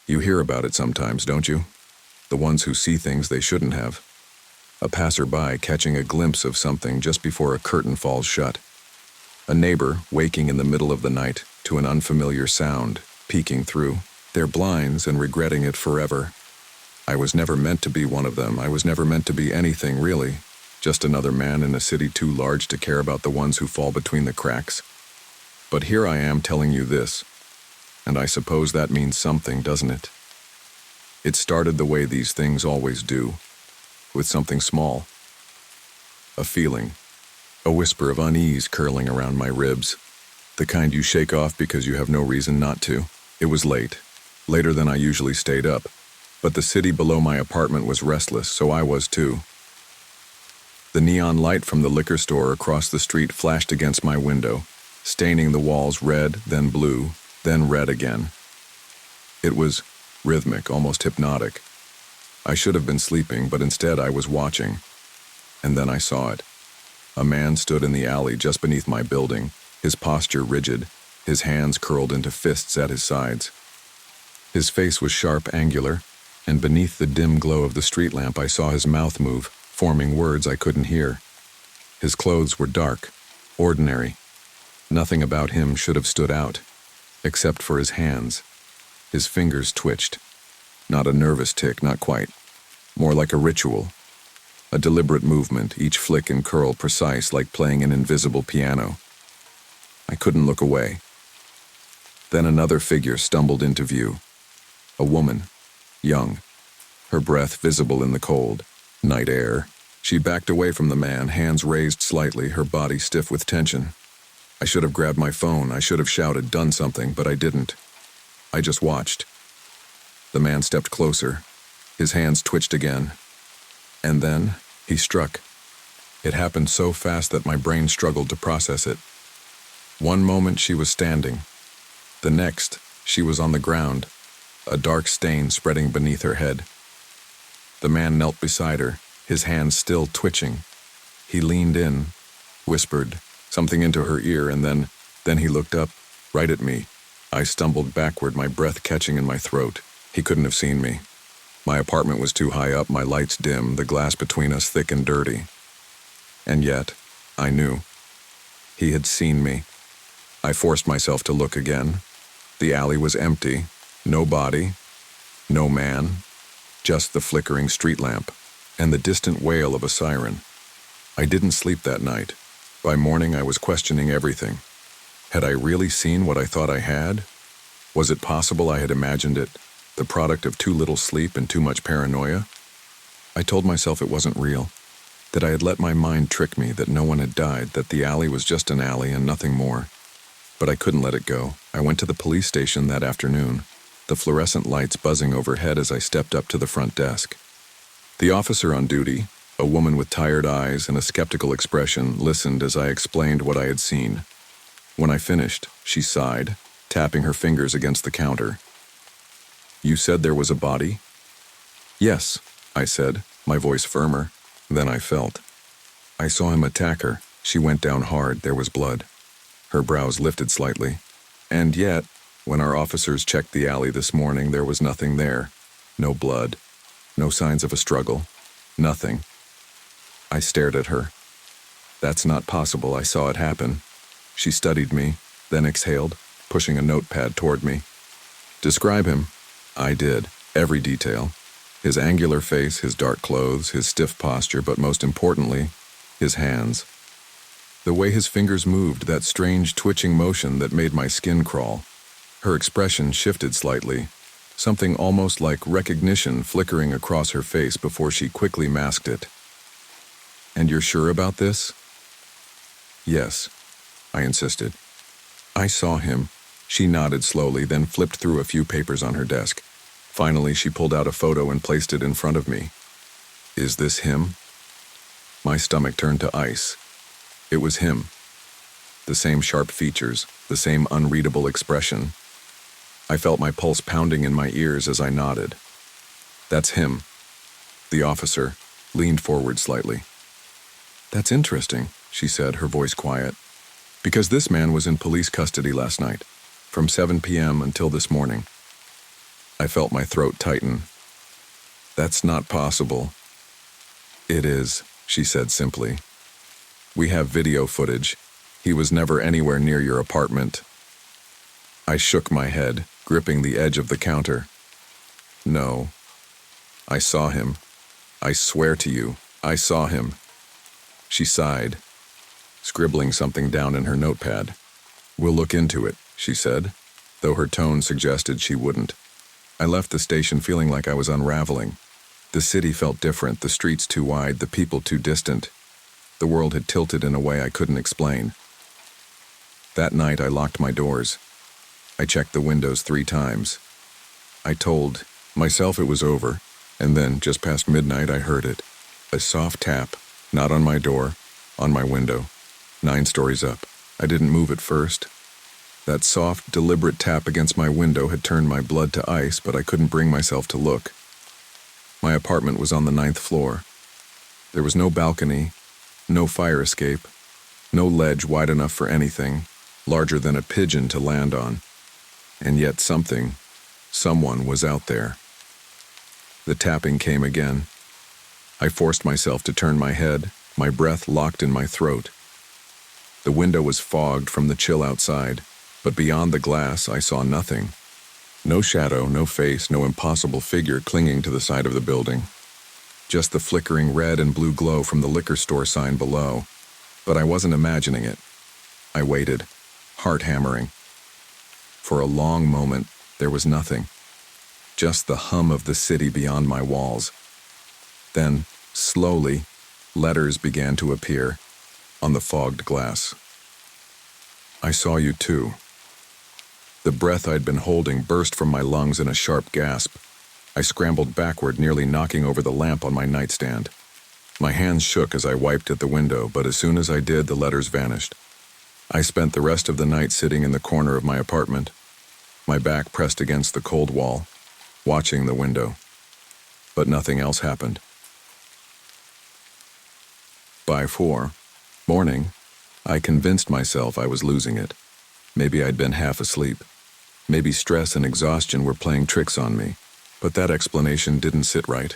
You hear about it sometimes, don't you? The ones who see things they shouldn't have. A passerby catching a glimpse of something just before a curtain falls shut. A neighbor waking in the middle of the night to an unfamiliar sound, peeking through their blinds and regretting it forever. I was never meant to be one of them. I was never meant to be anything, really. Just another man in a city too large to care about the ones who fall between the cracks. But here I am telling you this, and I suppose that means something, doesn't it? It started the way these things always do, with something small. A feeling, a whisper of unease curling around my ribs, the kind you shake off because you have no reason not to. It was late, later than I usually stayed up, but the city below my apartment was restless, so I was too. The neon light from the liquor store across the street flashed against my window, staining the walls red, then blue, then red again. It was rhythmic, almost hypnotic. I should have been sleeping, but instead I was watching. And then I saw it. A man stood in the alley just beneath my building, his posture rigid, his hands curled into fists at his sides. His face was sharp, angular, and beneath the dim glow of the street lamp I saw his mouth move, forming words I couldn't hear. His clothes were dark, ordinary. Nothing about him should have stood out, except for his hands. His fingers twitched. Not a nervous tick, not quite. More like a ritual. A deliberate movement, each flick and curl precise, like playing an invisible piano. I couldn't look away. Then another figure stumbled into view. A woman, young, her breath visible in the cold, night air. She backed away from the man, hands raised slightly, her body stiff with tension. I should have grabbed my phone, I should have shouted, done something, but I didn't. I just watched. The man stepped closer. His hands twitched again. And then, he struck. It happened so fast that my brain struggled to process it. One moment she was standing. The next, she was on the ground, a dark stain spreading beneath her head. The man knelt beside her, his hands still twitching. He leaned in, whispered something into her ear, and then he looked up, right at me. I stumbled backward, my breath catching in my throat. He couldn't have seen me. My apartment was too high up, my lights dim, the glass between us thick and dirty. And yet, I knew. He had seen me. I forced myself to look again. The alley was empty. No body. No man. Just the flickering street lamp and the distant wail of a siren. I didn't sleep that night. By morning, I was questioning everything. Had I really seen what I thought I had? Was it possible I had imagined it, the product of too little sleep and too much paranoia? I told myself it wasn't real, that I had let my mind trick me, that no one had died, that the alley was just an alley and nothing more. But I couldn't let it go. I went to the police station that afternoon, the fluorescent lights buzzing overhead as I stepped up to the front desk. The officer on duty, a woman with tired eyes and a skeptical expression, listened as I explained what I had seen. When I finished, she sighed, tapping her fingers against the counter. "You said there was a body?" "Yes," I said, my voice firmer. Then I felt. "I saw him attack her. She went down hard. There was blood." Her brows lifted slightly. "And yet, when our officers checked the alley this morning, there was nothing there. No blood. No signs of a struggle. Nothing." I stared at her. "That's not possible. I saw it happen." She studied me, then exhaled, pushing a notepad toward me. "Describe him." I did, every detail. His angular face, his dark clothes, his stiff posture, but most importantly, his hands. The way his fingers moved, that strange twitching motion that made my skin crawl. Her expression shifted slightly, something almost like recognition flickering across her face before she quickly masked it. "And you're sure about this?" "Yes," I insisted. "I saw him." She nodded slowly, then flipped through a few papers on her desk. Finally, she pulled out a photo and placed it in front of me. "Is this him?" My stomach turned to ice. It was him. The same sharp features, the same unreadable expression. I felt my pulse pounding in my ears as I nodded. "That's him." The officer leaned forward slightly. "That's interesting," she said, her voice quiet. "Because this man was in police custody last night, from 7 p.m. until this morning." I felt my throat tighten. "That's not possible." "It is," she said simply. "We have video footage. He was never anywhere near your apartment." I shook my head, gripping the edge of the counter. "No. I saw him. I swear to you, I saw him." She sighed, scribbling something down in her notepad. "We'll look into it," she said, though her tone suggested she wouldn't. I left the station feeling like I was unraveling. The city felt different, the streets too wide, the people too distant. The world had tilted in a way I couldn't explain. That night I locked my doors. I checked the windows 3 times. I told myself it was over, and then, just past midnight, I heard it. A soft tap, not on my door, on my window, 9 stories up. I didn't move at first. That soft, deliberate tap against my window had turned my blood to ice, but I couldn't bring myself to look. My apartment was on the 9th floor. There was no balcony, no fire escape, no ledge wide enough for anything, larger than a pigeon to land on. And yet someone was out there. The tapping came again. I forced myself to turn my head, my breath locked in my throat. The window was fogged from the chill outside, but beyond the glass I saw nothing. No shadow, no face, no impossible figure clinging to the side of the building. Just the flickering red and blue glow from the liquor store sign below. But I wasn't imagining it. I waited, heart hammering. For a long moment, there was nothing. Just the hum of the city beyond my walls. Then, slowly, letters began to appear on the fogged glass. "I saw you too." The breath I'd been holding burst from my lungs in a sharp gasp. I scrambled backward, nearly knocking over the lamp on my nightstand. My hands shook as I wiped at the window, but as soon as I did, the letters vanished. I spent the rest of the night sitting in the corner of my apartment, my back pressed against the cold wall, watching the window. But nothing else happened. By 4 morning, I convinced myself I was losing it. Maybe I'd been half asleep. Maybe stress and exhaustion were playing tricks on me. But that explanation didn't sit right.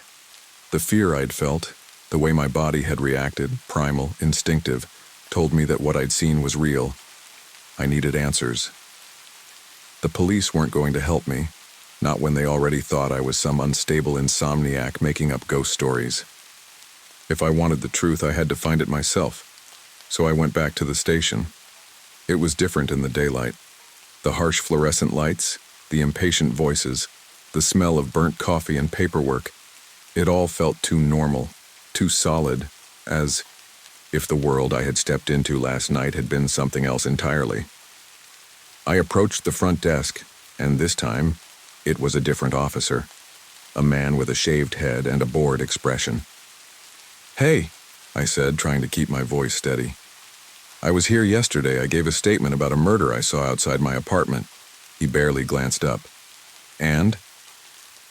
The fear I'd felt, the way my body had reacted, primal, instinctive, told me that what I'd seen was real. I needed answers. The police weren't going to help me, not when they already thought I was some unstable insomniac making up ghost stories. If I wanted the truth, I had to find it myself. So I went back to the station. It was different in the daylight. The harsh fluorescent lights, the impatient voices, the smell of burnt coffee and paperwork. It all felt too normal, too solid, as if the world I had stepped into last night had been something else entirely. I approached the front desk, and this time, it was a different officer, a man with a shaved head and a bored expression. "Hey," I said, trying to keep my voice steady. "I was here yesterday. I gave a statement about a murder I saw outside my apartment." He barely glanced up. "And?"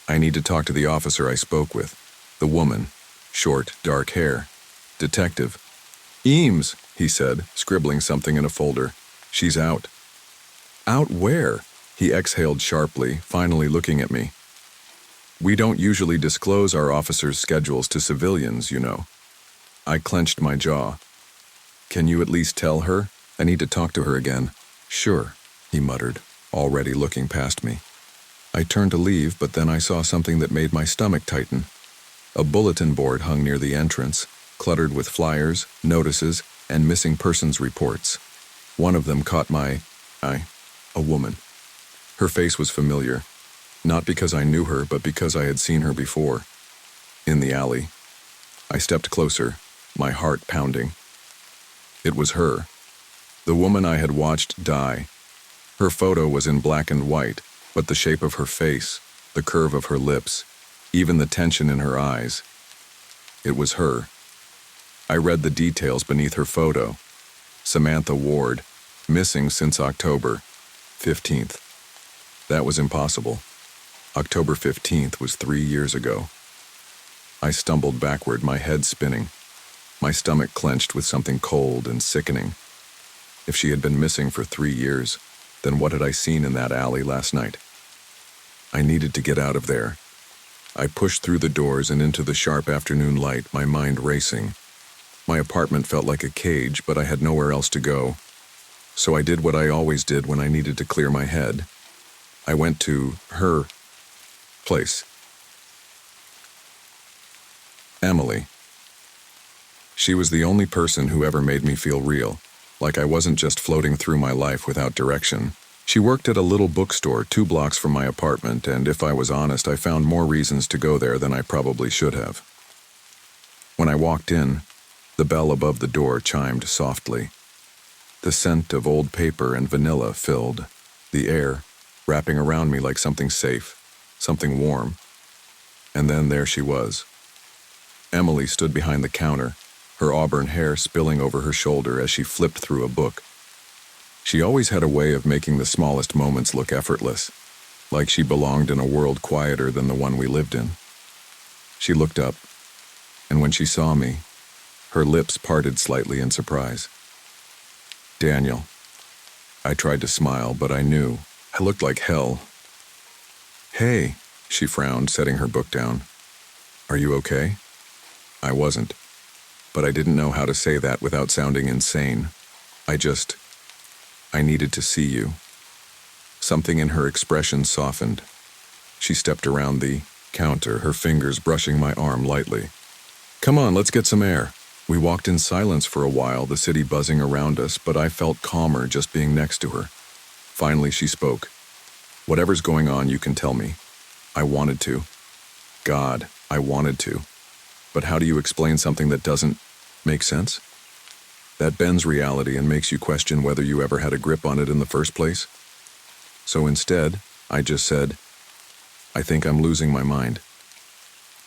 "I need to talk to the officer I spoke with. The woman, short, dark hair. Detective." "Eames," he said, scribbling something in a folder. "She's out." "Out where?" He exhaled sharply, finally looking at me. "We don't usually disclose our officers' schedules to civilians, you know." I clenched my jaw. "Can you at least tell her? I need to talk to her again." "Sure," he muttered, already looking past me. I turned to leave, but then I saw something that made my stomach tighten. A bulletin board hung near the entrance, cluttered with flyers, notices, and missing persons reports. One of them caught my eye. A woman. Her face was familiar, not because I knew her, but because I had seen her before. In the alley. I stepped closer, my heart pounding. It was her. The woman I had watched die. Her photo was in black and white, but the shape of her face, the curve of her lips, even the tension in her eyes. It was her. I read the details beneath her photo. Samantha Ward, missing since October 15th. That was impossible. October 15th was 3 years ago. I stumbled backward, my head spinning. My stomach clenched with something cold and sickening. If she had been missing for 3 years, then what had I seen in that alley last night? I needed to get out of there. I pushed through the doors and into the sharp afternoon light, my mind racing. My apartment felt like a cage, but I had nowhere else to go. So I did what I always did when I needed to clear my head. I went to her place. Emily. She was the only person who ever made me feel real, like I wasn't just floating through my life without direction. She worked at a little bookstore 2 blocks from my apartment, and if I was honest, I found more reasons to go there than I probably should have. When I walked in, the bell above the door chimed softly. The scent of old paper and vanilla filled the air, wrapping around me like something safe, something warm. And then there she was. Emily stood behind the counter, her auburn hair spilling over her shoulder as she flipped through a book. She always had a way of making the smallest moments look effortless, like she belonged in a world quieter than the one we lived in. She looked up, and when she saw me, her lips parted slightly in surprise. Daniel. I tried to smile, but I knew. I looked like hell. Hey, she frowned, setting her book down. Are you okay? I wasn't, but I didn't know how to say that without sounding insane. I needed to see you. Something in her expression softened. She stepped around the counter, her fingers brushing my arm lightly. Come on, let's get some air. We walked in silence for a while, the city buzzing around us, but I felt calmer just being next to her. Finally, she spoke. Whatever's going on, you can tell me. I wanted to. God, I wanted to. But how do you explain something that doesn't make sense? That bends reality and makes you question whether you ever had a grip on it in the first place. So instead, I just said, I think I'm losing my mind.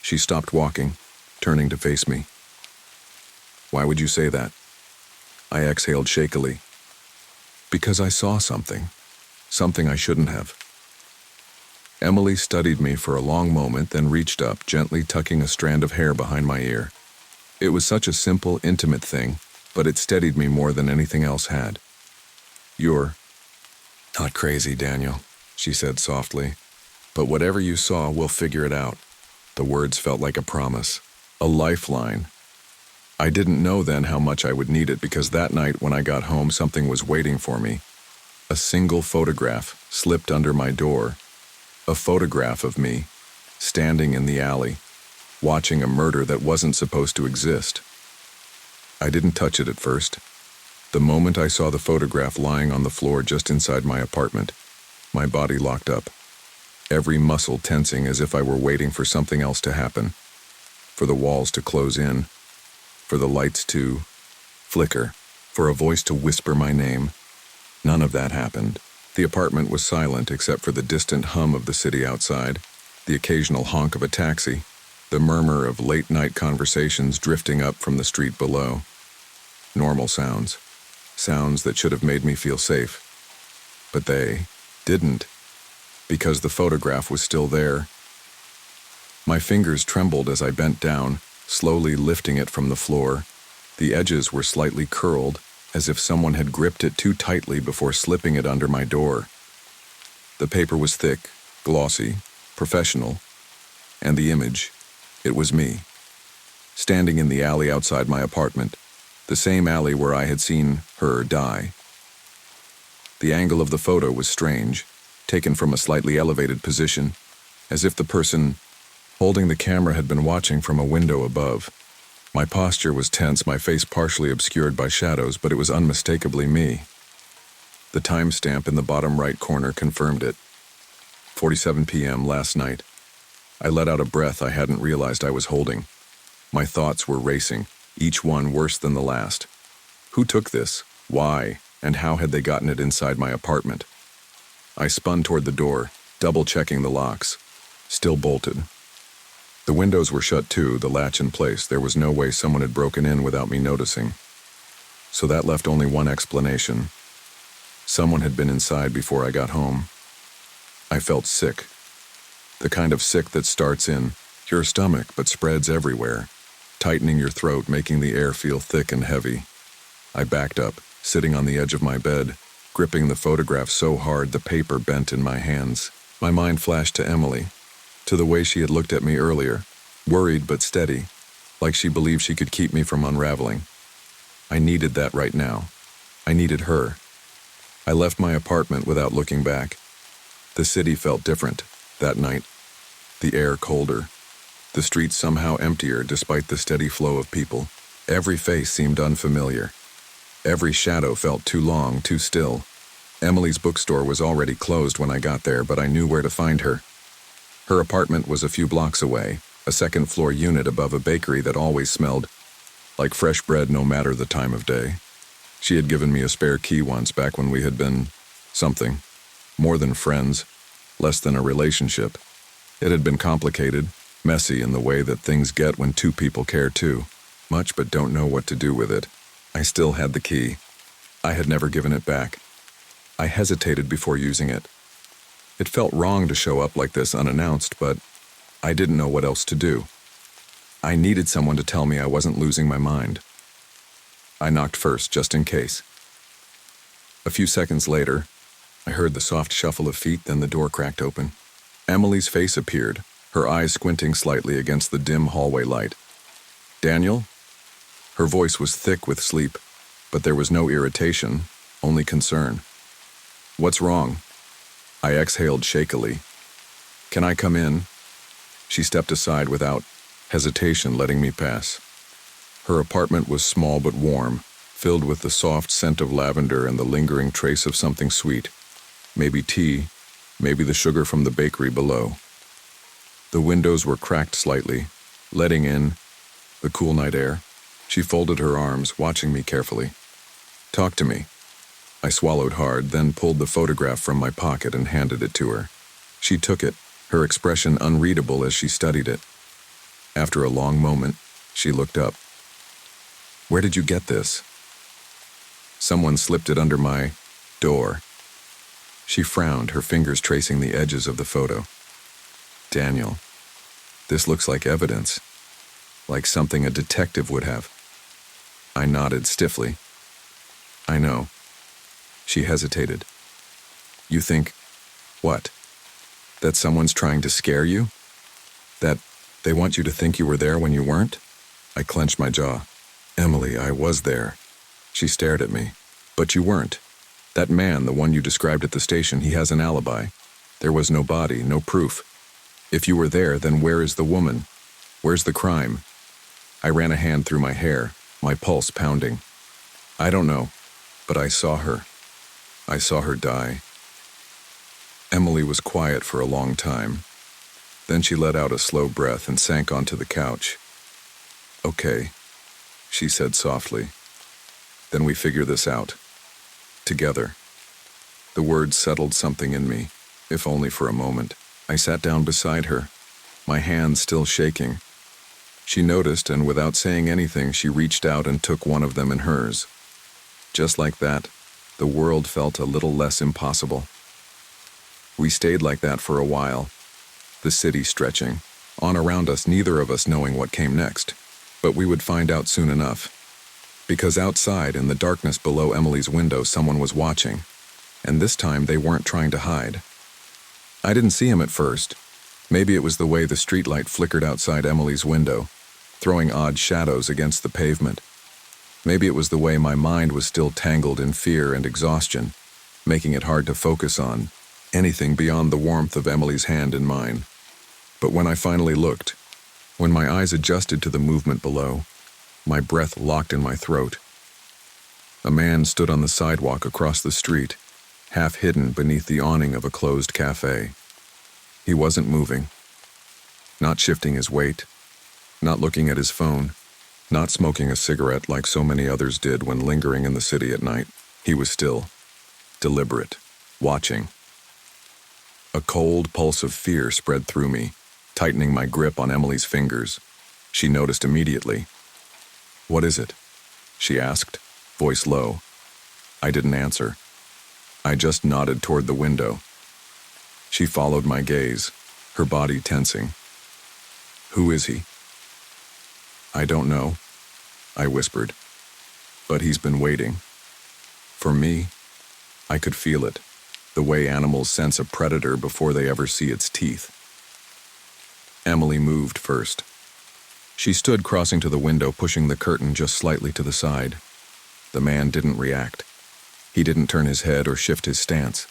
She stopped walking, turning to face me. Why would you say that? I exhaled shakily. Because I saw something I shouldn't have. Emily studied me for a long moment, then reached up, gently tucking a strand of hair behind my ear. It was such a simple, intimate thing, but it steadied me more than anything else had. You're not crazy, Daniel, she said softly. But whatever you saw, we'll figure it out. The words felt like a promise, a lifeline. I didn't know then how much I would need it, because that night when I got home, something was waiting for me. A single photograph slipped under my door. A photograph of me, standing in the alley, watching a murder that wasn't supposed to exist. I didn't touch it at first. The moment I saw the photograph lying on the floor just inside my apartment, my body locked up, every muscle tensing as if I were waiting for something else to happen, for the walls to close in, for the lights to flicker, for a voice to whisper my name. None of that happened. The apartment was silent except for the distant hum of the city outside, the occasional honk of a taxi, the murmur of late-night conversations drifting up from the street below. Normal sounds. Sounds that should have made me feel safe. But they didn't, because the photograph was still there. My fingers trembled as I bent down, slowly lifting it from the floor. The edges were slightly curled, as if someone had gripped it too tightly before slipping it under my door. The paper was thick, glossy, professional, and the image, it was me, standing in the alley outside my apartment, the same alley where I had seen her die. The angle of the photo was strange, taken from a slightly elevated position, as if the person holding the camera had been watching from a window above. My posture was tense, my face partially obscured by shadows, but it was unmistakably me. The timestamp in the bottom right corner confirmed it. 4:47 p.m. last night. I let out a breath I hadn't realized I was holding. My thoughts were racing, each one worse than the last. Who took this? Why? And how had they gotten it inside my apartment? I spun toward the door, double-checking the locks. Still bolted. The windows were shut too, the latch in place. There was no way someone had broken in without me noticing. So that left only one explanation. Someone had been inside before I got home. I felt sick. The kind of sick that starts in your stomach but spreads everywhere, tightening your throat, making the air feel thick and heavy. I backed up, sitting on the edge of my bed, gripping the photograph so hard the paper bent in my hands. My mind flashed to Emily, to the way she had looked at me earlier, worried but steady, like she believed she could keep me from unraveling. I needed that right now. I needed her. I left my apartment without looking back. The city felt different that night. The air colder. The streets somehow emptier despite the steady flow of people. Every face seemed unfamiliar. Every shadow felt too long, too still. Emily's bookstore was already closed when I got there, but I knew where to find her. Her apartment was a few blocks away, a second-floor unit above a bakery that always smelled like fresh bread no matter the time of day. She had given me a spare key once back when we had been something. More than friends, less than a relationship. It had been complicated, messy in the way that things get when two people care too much but don't know what to do with it. I still had the key. I had never given it back. I hesitated before using it. It felt wrong to show up like this unannounced, but I didn't know what else to do. I needed someone to tell me I wasn't losing my mind. I knocked first, just in case. A few seconds later, I heard the soft shuffle of feet, then the door cracked open. Emily's face appeared, her eyes squinting slightly against the dim hallway light. "Daniel?" Her voice was thick with sleep, but there was no irritation, only concern. "What's wrong?" I exhaled shakily. "Can I come in?" She stepped aside without hesitation, letting me pass. Her apartment was small but warm, filled with the soft scent of lavender and the lingering trace of something sweet. Maybe tea, maybe the sugar from the bakery below. The windows were cracked slightly, letting in the cool night air. She folded her arms, watching me carefully. "Talk to me." I swallowed hard, then pulled the photograph from my pocket and handed it to her. She took it, her expression unreadable as she studied it. After a long moment, she looked up. "Where did you get this?" "Someone slipped it under my door." She frowned, her fingers tracing the edges of the photo. "Daniel, this looks like evidence, like something a detective would have." I nodded stiffly. "I know." She hesitated. "You think, what? That someone's trying to scare you? That they want you to think you were there when you weren't?" I clenched my jaw. "Emily, I was there." She stared at me. "But you weren't. That man, the one you described at the station, he has an alibi. There was no body, no proof. If you were there, then where is the woman? Where's the crime?" I ran a hand through my hair, my pulse pounding. "I don't know, but I saw her. I saw her die." Emily was quiet for a long time. Then she let out a slow breath and sank onto the couch. "Okay," she said softly. "Then we figure this out. Together." The words settled something in me, if only for a moment. I sat down beside her, my hands still shaking. She noticed, and without saying anything, she reached out and took one of them in hers. Just like that, the world felt a little less impossible. We stayed like that for a while, the city stretching, on around us, neither of us knowing what came next. But we would find out soon enough. Because outside, in the darkness below Emily's window, someone was watching. And this time, they weren't trying to hide. I didn't see him at first. Maybe it was the way the streetlight flickered outside Emily's window, throwing odd shadows against the pavement. Maybe it was the way my mind was still tangled in fear and exhaustion, making it hard to focus on anything beyond the warmth of Emily's hand in mine. But when I finally looked, when my eyes adjusted to the movement below, my breath locked in my throat. A man stood on the sidewalk across the street, half hidden beneath the awning of a closed cafe. He wasn't moving, not shifting his weight, not looking at his phone, not smoking a cigarette like so many others did when lingering in the city at night. He was still, deliberate, watching. A cold pulse of fear spread through me, tightening my grip on Emily's fingers. She noticed immediately. "What is it?" she asked, voice low. I didn't answer. I just nodded toward the window. She followed my gaze, her body tensing. "Who is he?" "I don't know," I whispered. "But he's been waiting. For me." I could feel it. the way animals sense a predator before they ever see its teeth. Emily moved first. She stood crossing to the window, pushing the curtain just slightly to the side. The man didn't react. He didn't turn his head or shift his stance.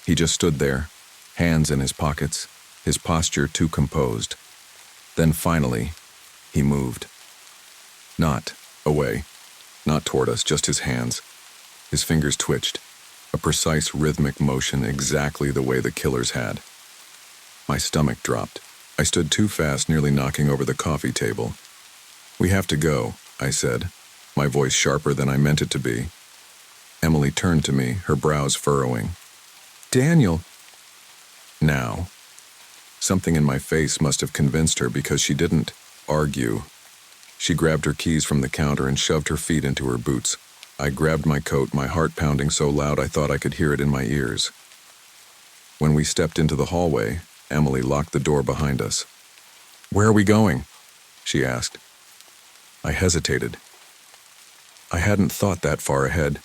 He just stood there, hands in his pockets, his posture too composed. Then finally, he moved. Not away, not toward us, just his hands. His fingers twitched, a precise rhythmic motion exactly the way the killers had. My stomach dropped. I stood too fast, nearly knocking over the coffee table. "We have to go," I said, my voice sharper than I meant it to be. Emily turned to me, her brows furrowing. "Daniel." Now. Something in my face must have convinced her, because she didn't argue. She grabbed her keys from the counter and shoved her feet into her boots. I grabbed my coat, my heart pounding so loud I thought I could hear it in my ears. When we stepped into the hallway, Emily locked the door behind us. "Where are we going?" she asked. I hesitated. I hadn't thought that far ahead.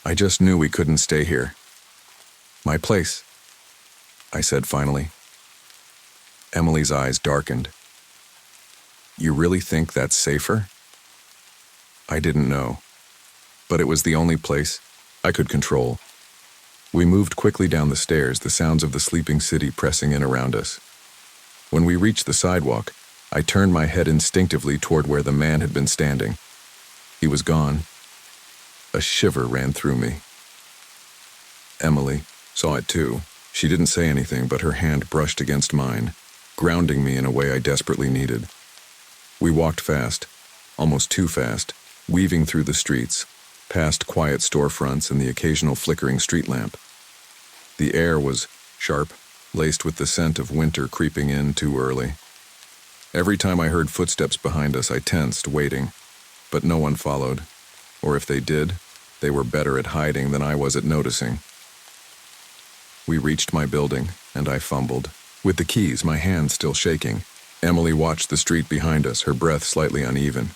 I just knew we couldn't stay here. "My place," I said finally. Emily's eyes darkened. "You really think that's safer?" I didn't know, but it was the only place I could control. We moved quickly down the stairs, the sounds of the sleeping city pressing in around us. When we reached the sidewalk, I turned my head instinctively toward where the man had been standing. He was gone. A shiver ran through me. Emily saw it too. She didn't say anything, but her hand brushed against mine, grounding me in a way I desperately needed. We walked fast, almost too fast, weaving through the streets, past quiet storefronts and the occasional flickering street lamp. The air was sharp, laced with the scent of winter creeping in too early. Every time I heard footsteps behind us, I tensed, waiting, but no one followed, or if they did, they were better at hiding than I was at noticing. We reached my building, and I fumbled. With the keys, my hands still shaking, Emily watched the street behind us, her breath slightly uneven.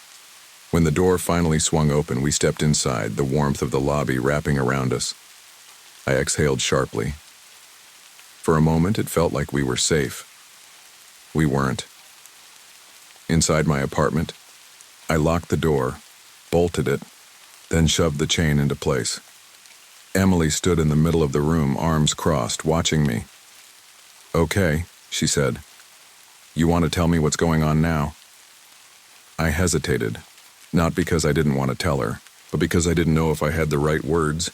When the door finally swung open, we stepped inside, the warmth of the lobby wrapping around us. I exhaled sharply. For a moment, it felt like we were safe. We weren't. Inside my apartment, I locked the door, bolted it, then shoved the chain into place. Emily stood in the middle of the room, arms crossed, watching me. "Okay," she said. "You want to tell me what's going on now?" I hesitated. Not because I didn't want to tell her, but because I didn't know if I had the right words.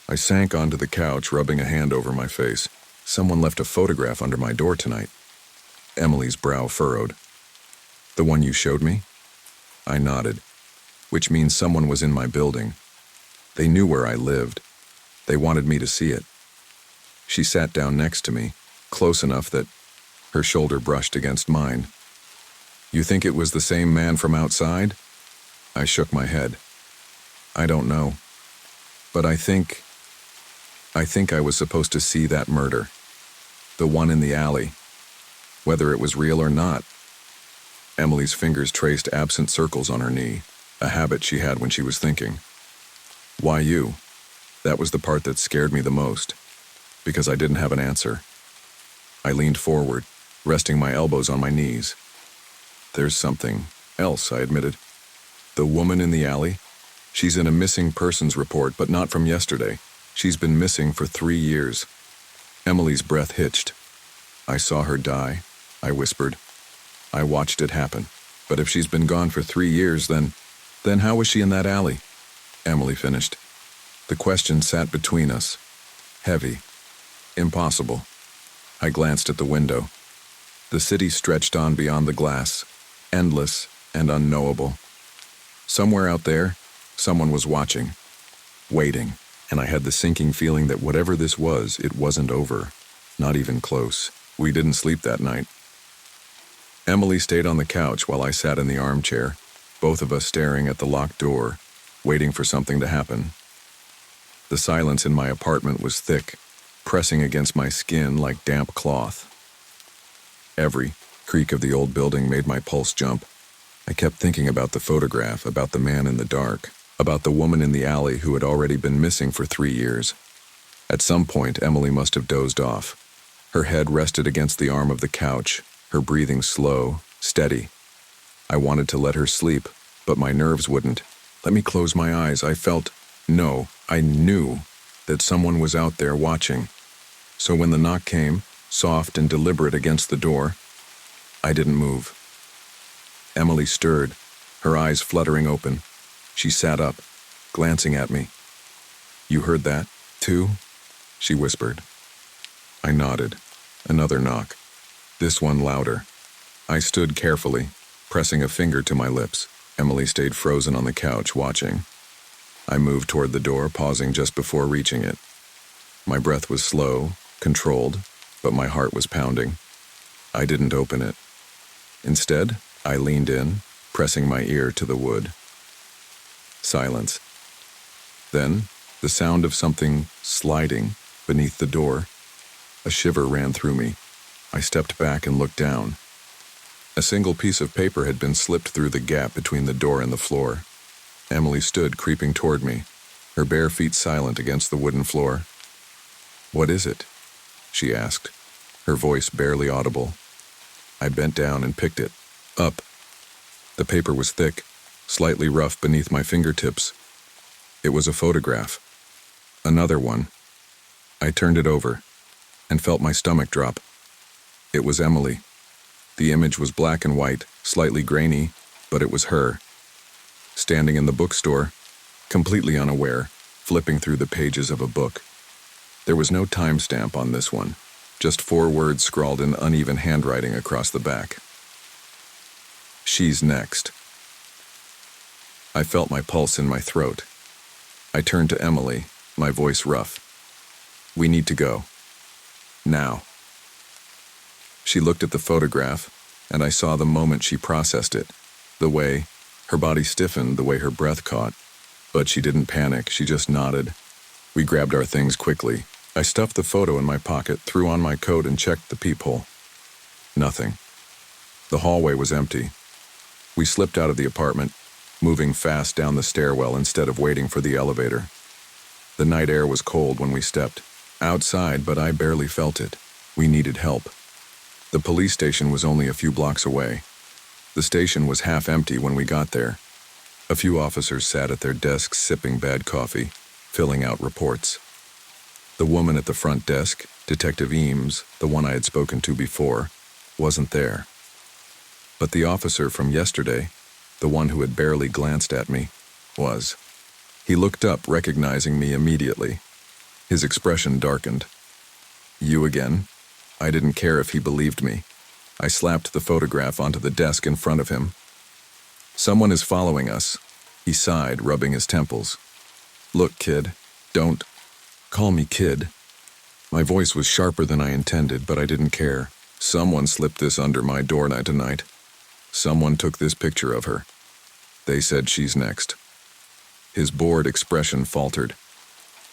I sank onto the couch, rubbing a hand over my face. "Someone left a photograph under my door tonight." Emily's brow furrowed. "The one you showed me?" I nodded, which means someone was in my building. They knew where I lived. They wanted me to see it. She sat down next to me, close enough that her shoulder brushed against mine. "You think it was the same man from outside?" I shook my head. "I don't know. But I think I was supposed to see that murder. The one in the alley. Whether it was real or not." Emily's fingers traced absent circles on her knee, a habit she had when she was thinking. "Why you?" That was the part that scared me the most, because I didn't have an answer. I leaned forward, resting my elbows on my knees. "There's something else," I admitted. "The woman in the alley? She's in a missing persons report, but not from yesterday. She's been missing for 3 years. Emily's breath hitched. "I saw her die," I whispered. "I watched it happen. But if she's been gone for 3 years, then how was she in that alley?" Emily finished. The question sat between us. Heavy. Impossible. I glanced at the window. The city stretched on beyond the glass, endless and unknowable. Somewhere out there, someone was watching, waiting, and I had the sinking feeling that whatever this was, it wasn't over. Not even close. We didn't sleep that night. Emily stayed on the couch while I sat in the armchair, both of us staring at the locked door, waiting for something to happen. The silence in my apartment was thick, pressing against my skin like damp cloth. Every creak of the old building made my pulse jump. I kept thinking about the photograph, about the man in the dark, about the woman in the alley who had already been missing for 3 years. At some point, Emily must have dozed off. Her head rested against the arm of the couch, her breathing slow, steady. I wanted to let her sleep, but my nerves wouldn't. Let me close my eyes. I knew that someone was out there watching. So when the knock came, soft and deliberate against the door, I didn't move. Emily stirred, her eyes fluttering open. She sat up, glancing at me. "You heard that, too?" she whispered. I nodded. Another knock. This one louder. I stood carefully, pressing a finger to my lips. Emily stayed frozen on the couch, watching. I moved toward the door, pausing just before reaching it. My breath was slow, controlled, but my heart was pounding. I didn't open it. Instead, I leaned in, pressing my ear to the wood. Silence. Then, the sound of something sliding beneath the door. A shiver ran through me. I stepped back and looked down. A single piece of paper had been slipped through the gap between the door and the floor. Emily stood creeping toward me, her bare feet silent against the wooden floor. "What is it?" she asked, her voice barely audible. I bent down and picked it up. The paper was thick, slightly rough beneath my fingertips. It was a photograph. Another one. I turned it over and felt my stomach drop. It was Emily. The image was black and white, slightly grainy, but it was her. Standing in the bookstore, completely unaware, flipping through the pages of a book. There was no timestamp on this one, just 4 words scrawled in uneven handwriting across the back. "She's next." I felt my pulse in my throat. I turned to Emily, my voice rough. "We need to go. Now." She looked at the photograph, and I saw the moment she processed it, the way her body stiffened, the way her breath caught. But she didn't panic, she just nodded. We grabbed our things quickly. I stuffed the photo in my pocket, threw on my coat, and checked the peephole. Nothing. The hallway was empty. We slipped out of the apartment, moving fast down the stairwell instead of waiting for the elevator. The night air was cold when we stepped outside, but I barely felt it. We needed help. The police station was only a few blocks away. The station was half empty when we got there. A few officers sat at their desks sipping bad coffee, filling out reports. The woman at the front desk, Detective Eames, the one I had spoken to before, wasn't there. But the officer from yesterday, the one who had barely glanced at me, was. He looked up, recognizing me immediately. His expression darkened. "You again?" I didn't care if he believed me. I slapped the photograph onto the desk in front of him. "Someone is following us," he sighed, rubbing his temples. "Look, kid, don't call me kid." My voice was sharper than I intended, but I didn't care. Someone slipped this under my door tonight. Someone took this picture of her. They said she's next. His bored expression faltered.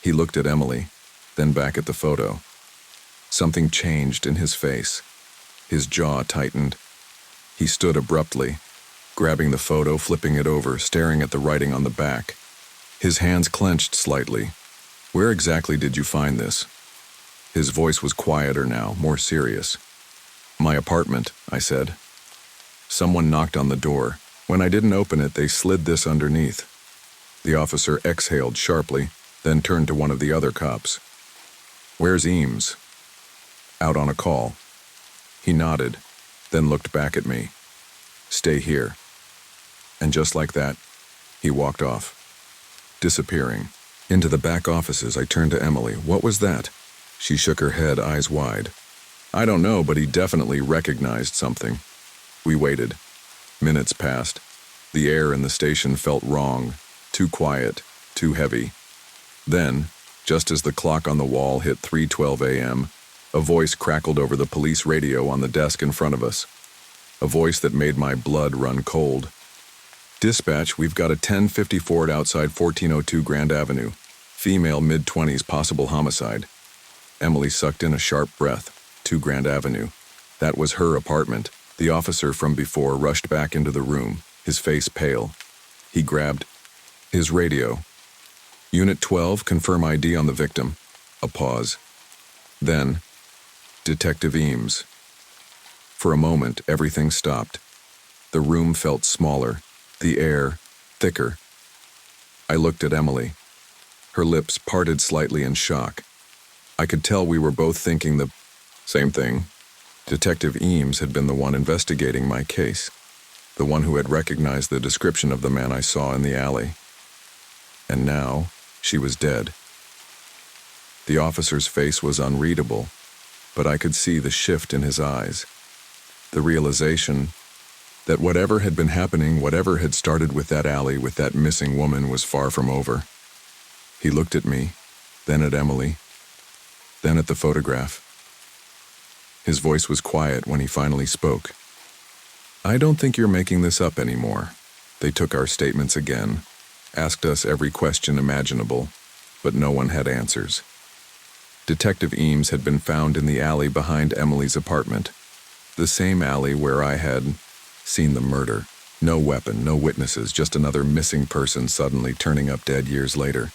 He looked at Emily, then back at the photo. Something changed in his face. His jaw tightened. He stood abruptly, grabbing the photo, flipping it over, staring at the writing on the back. His hands clenched slightly. "Where exactly did you find this?" His voice was quieter now, more serious. "My apartment," I said. Someone knocked on the door. When I didn't open it, they slid this underneath. The officer exhaled sharply, then turned to one of the other cops. "Where's Eames?" "Out on a call." He nodded, then looked back at me. "Stay here." And just like that, he walked off, disappearing. Into the back offices, I turned to Emily. "What was that?" She shook her head, eyes wide. "I don't know, but he definitely recognized something." We waited. Minutes passed. The air in the station felt wrong, too quiet, too heavy. Then, just as the clock on the wall hit 3:12 a.m., a voice crackled over the police radio on the desk in front of us. A voice that made my blood run cold. "Dispatch, we've got a 1050 Ford outside 1402 Grand Avenue. Female, mid-20s, possible homicide." Emily sucked in a sharp breath. 2 Grand Avenue. That was her apartment. The officer from before rushed back into the room, his face pale. He grabbed his radio. "Unit 12, confirm ID on the victim." A A pause. Then, Detective Eames. For a moment, everything stopped. The room felt smaller, the air thicker. I looked at Emily. Her lips parted slightly in shock. I could tell we were both thinking the same thing. Detective Eames had been the one investigating my case, the one who had recognized the description of the man I saw in the alley. And now, she was dead. The officer's face was unreadable, but I could see the shift in his eyes, the realization that whatever had been happening, whatever had started with that alley, with that missing woman, was far from over. He looked at me, then at Emily, then at the photograph. His voice was quiet when he finally spoke. "I don't think you're making this up anymore." They took our statements again, asked us every question imaginable, but no one had answers. Detective Eames had been found in the alley behind Emily's apartment, the same alley where I had seen the murder. No weapon, no witnesses, just another missing person suddenly turning up dead years later.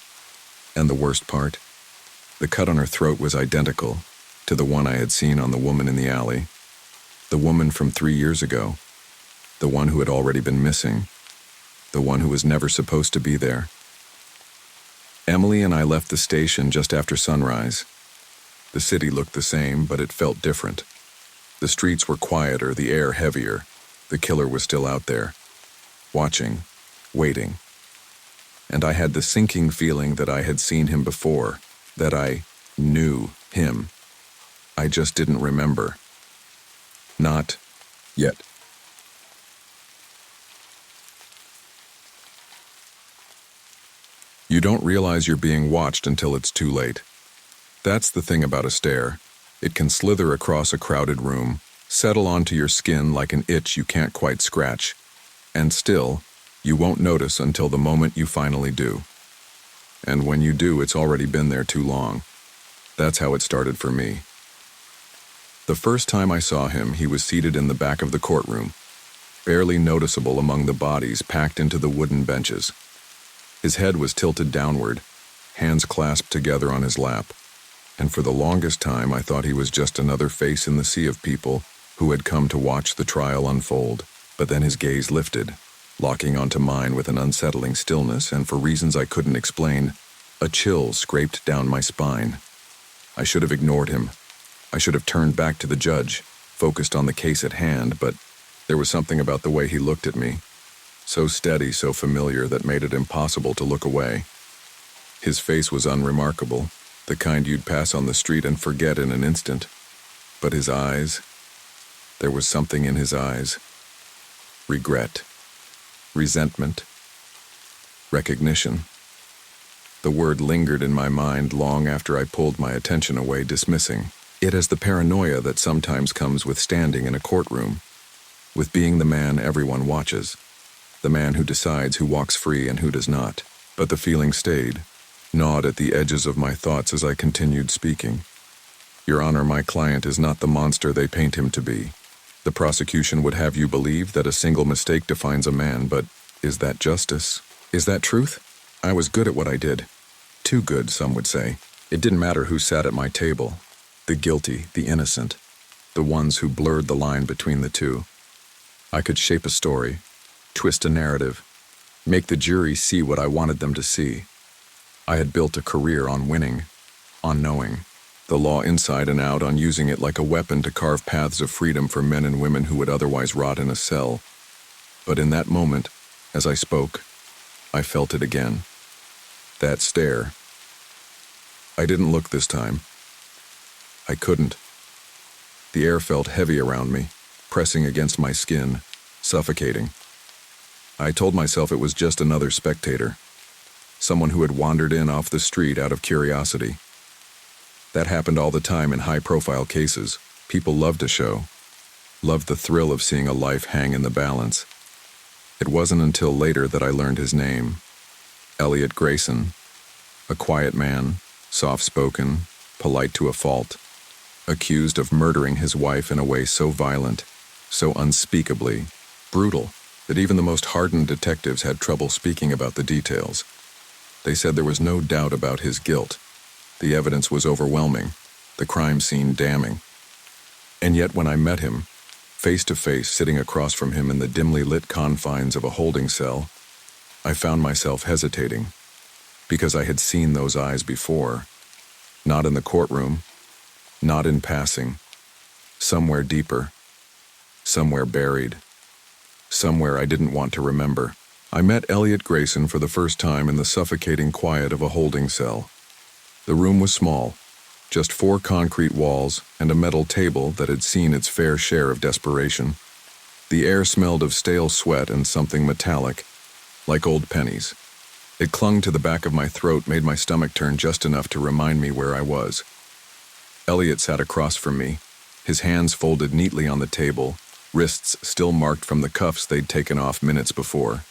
And the worst part? The cut on her throat was identical to the one I had seen on the woman in the alley. The woman from 3 years ago. The one who had already been missing. The one who was never supposed to be there. Emily and I left the station just after sunrise. The city looked the same, but it felt different. The streets were quieter, the air heavier. The killer was still out there, watching, waiting. And I had the sinking feeling that I had seen him before, that I knew him. I just didn't remember. Not yet. You don't realize you're being watched until it's too late. That's the thing about a stare. It can slither across a crowded room, settle onto your skin like an itch you can't quite scratch, and still, you won't notice until the moment you finally do. And when you do, it's already been there too long. That's how it started for me. The first time I saw him, he was seated in the back of the courtroom, barely noticeable among the bodies packed into the wooden benches. His head was tilted downward, hands clasped together on his lap, and for the longest time I thought he was just another face in the sea of people who had come to watch the trial unfold. But then his gaze lifted, locking onto mine with an unsettling stillness, and for reasons I couldn't explain, a chill scraped down my spine. I should have ignored him. I should have turned back to the judge, focused on the case at hand, but there was something about the way he looked at me, so steady, so familiar, that made it impossible to look away. His face was unremarkable, the kind you'd pass on the street and forget in an instant. But his eyes, there was something in his eyes. Regret, resentment, recognition. The word lingered in my mind long after I pulled my attention away, dismissing it as the paranoia that sometimes comes with standing in a courtroom, with being the man everyone watches, the man who decides who walks free and who does not. But the feeling stayed, gnawed at the edges of my thoughts as I continued speaking. Your Honor, my client is not the monster they paint him to be. The prosecution would have you believe that a single mistake defines a man, but is that justice? Is that truth? I was good at what I did. Too good, some would say. It didn't matter who sat at my table. The guilty, the innocent, the ones who blurred the line between the two. I could shape a story, twist a narrative, make the jury see what I wanted them to see. I had built a career on winning, on knowing, the law inside and out, on using it like a weapon to carve paths of freedom for men and women who would otherwise rot in a cell. But in that moment, as I spoke, I felt it again. That stare. I didn't look this time. I couldn't. The air felt heavy around me, pressing against my skin, suffocating. I told myself it was just another spectator, someone who had wandered in off the street out of curiosity. That happened all the time in high-profile cases. People loved a show, loved the thrill of seeing a life hang in the balance. It wasn't until later that I learned his name. Elliot Grayson, a quiet man, soft-spoken, polite to a fault, accused of murdering his wife in a way so violent, so unspeakably brutal, that even the most hardened detectives had trouble speaking about the details. They said there was no doubt about his guilt. The evidence was overwhelming, the crime scene damning. And yet when I met him, face to face, sitting across from him in the dimly lit confines of a holding cell, I found myself hesitating, because I had seen those eyes before, not in the courtroom, not in passing, somewhere deeper, somewhere buried, somewhere I didn't want to remember. I met Elliot Grayson for the first time in the suffocating quiet of a holding cell. The room was small, just 4 concrete walls and a metal table that had seen its fair share of desperation. The air smelled of stale sweat and something metallic, like old pennies. It clung to the back of my throat, made my stomach turn just enough to remind me where I was. Elliot sat across from me, his hands folded neatly on the table, wrists still marked from the cuffs they'd taken off minutes before.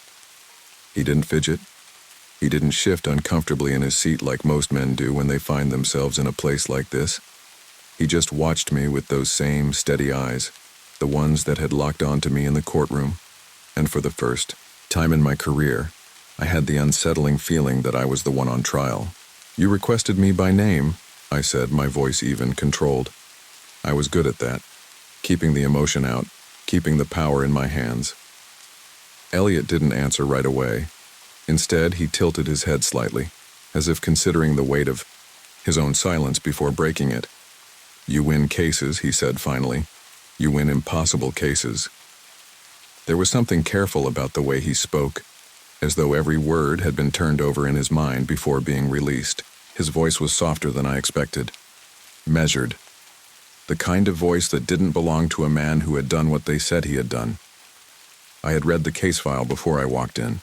He didn't fidget. He didn't shift uncomfortably in his seat like most men do when they find themselves in a place like this. He just watched me with those same steady eyes, the ones that had locked onto me in the courtroom. And for the first time in my career, I had the unsettling feeling that I was the one on trial. "You requested me by name," I said, my voice even, controlled. I was good at that, keeping the emotion out, keeping the power in my hands. Elliot didn't answer right away. Instead, he tilted his head slightly, as if considering the weight of his own silence before breaking it. "You win cases," he said finally. "You win impossible cases." There was something careful about the way he spoke, as though every word had been turned over in his mind before being released. His voice was softer than I expected, measured. The kind of voice that didn't belong to a man who had done what they said he had done. I had read the case file before I walked in.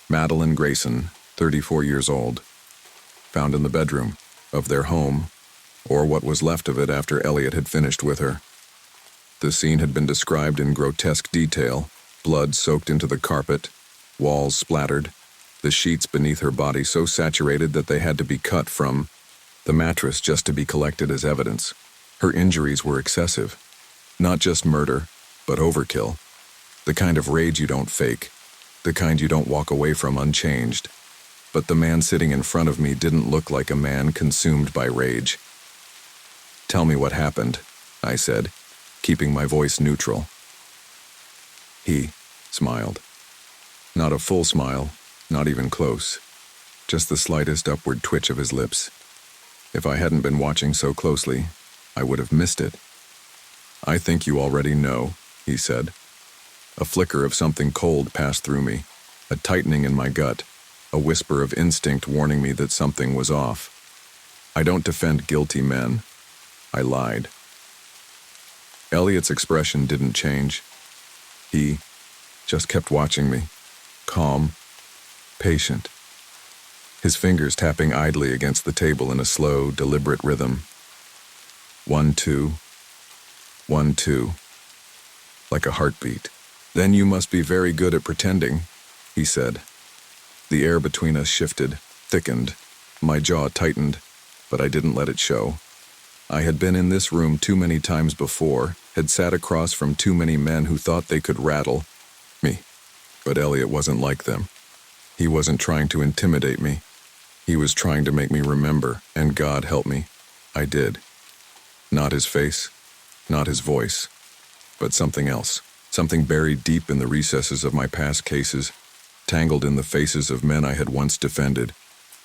Madeline Grayson, 34 years old, found in the bedroom of their home, or what was left of it after Elliot had finished with her. The scene had been described in grotesque detail, blood soaked into the carpet, walls splattered, the sheets beneath her body so saturated that they had to be cut from the mattress just to be collected as evidence. Her injuries were excessive, not just murder, but overkill. The kind of rage you don't fake, the kind you don't walk away from unchanged. But the man sitting in front of me didn't look like a man consumed by rage. "Tell me what happened," I said, keeping my voice neutral. He smiled. Not a full smile, not even close, just the slightest upward twitch of his lips. If I hadn't been watching so closely, I would have missed it. "I think you already know," he said. A flicker of something cold passed through me, a tightening in my gut, a whisper of instinct warning me that something was off. "I don't defend guilty men." I lied. Elliot's expression didn't change. He just kept watching me, calm, patient, his fingers tapping idly against the table in a slow, deliberate rhythm. 1, 2, 1, 2, like a heartbeat. "Then you must be very good at pretending," he said. The air between us shifted, thickened. My jaw tightened, but I didn't let it show. I had been in this room too many times before, had sat across from too many men who thought they could rattle me. But Elliot wasn't like them. He wasn't trying to intimidate me. He was trying to make me remember, and God help me, I did. Not his face, not his voice, but something else. Something buried deep in the recesses of my past cases, tangled in the faces of men I had once defended,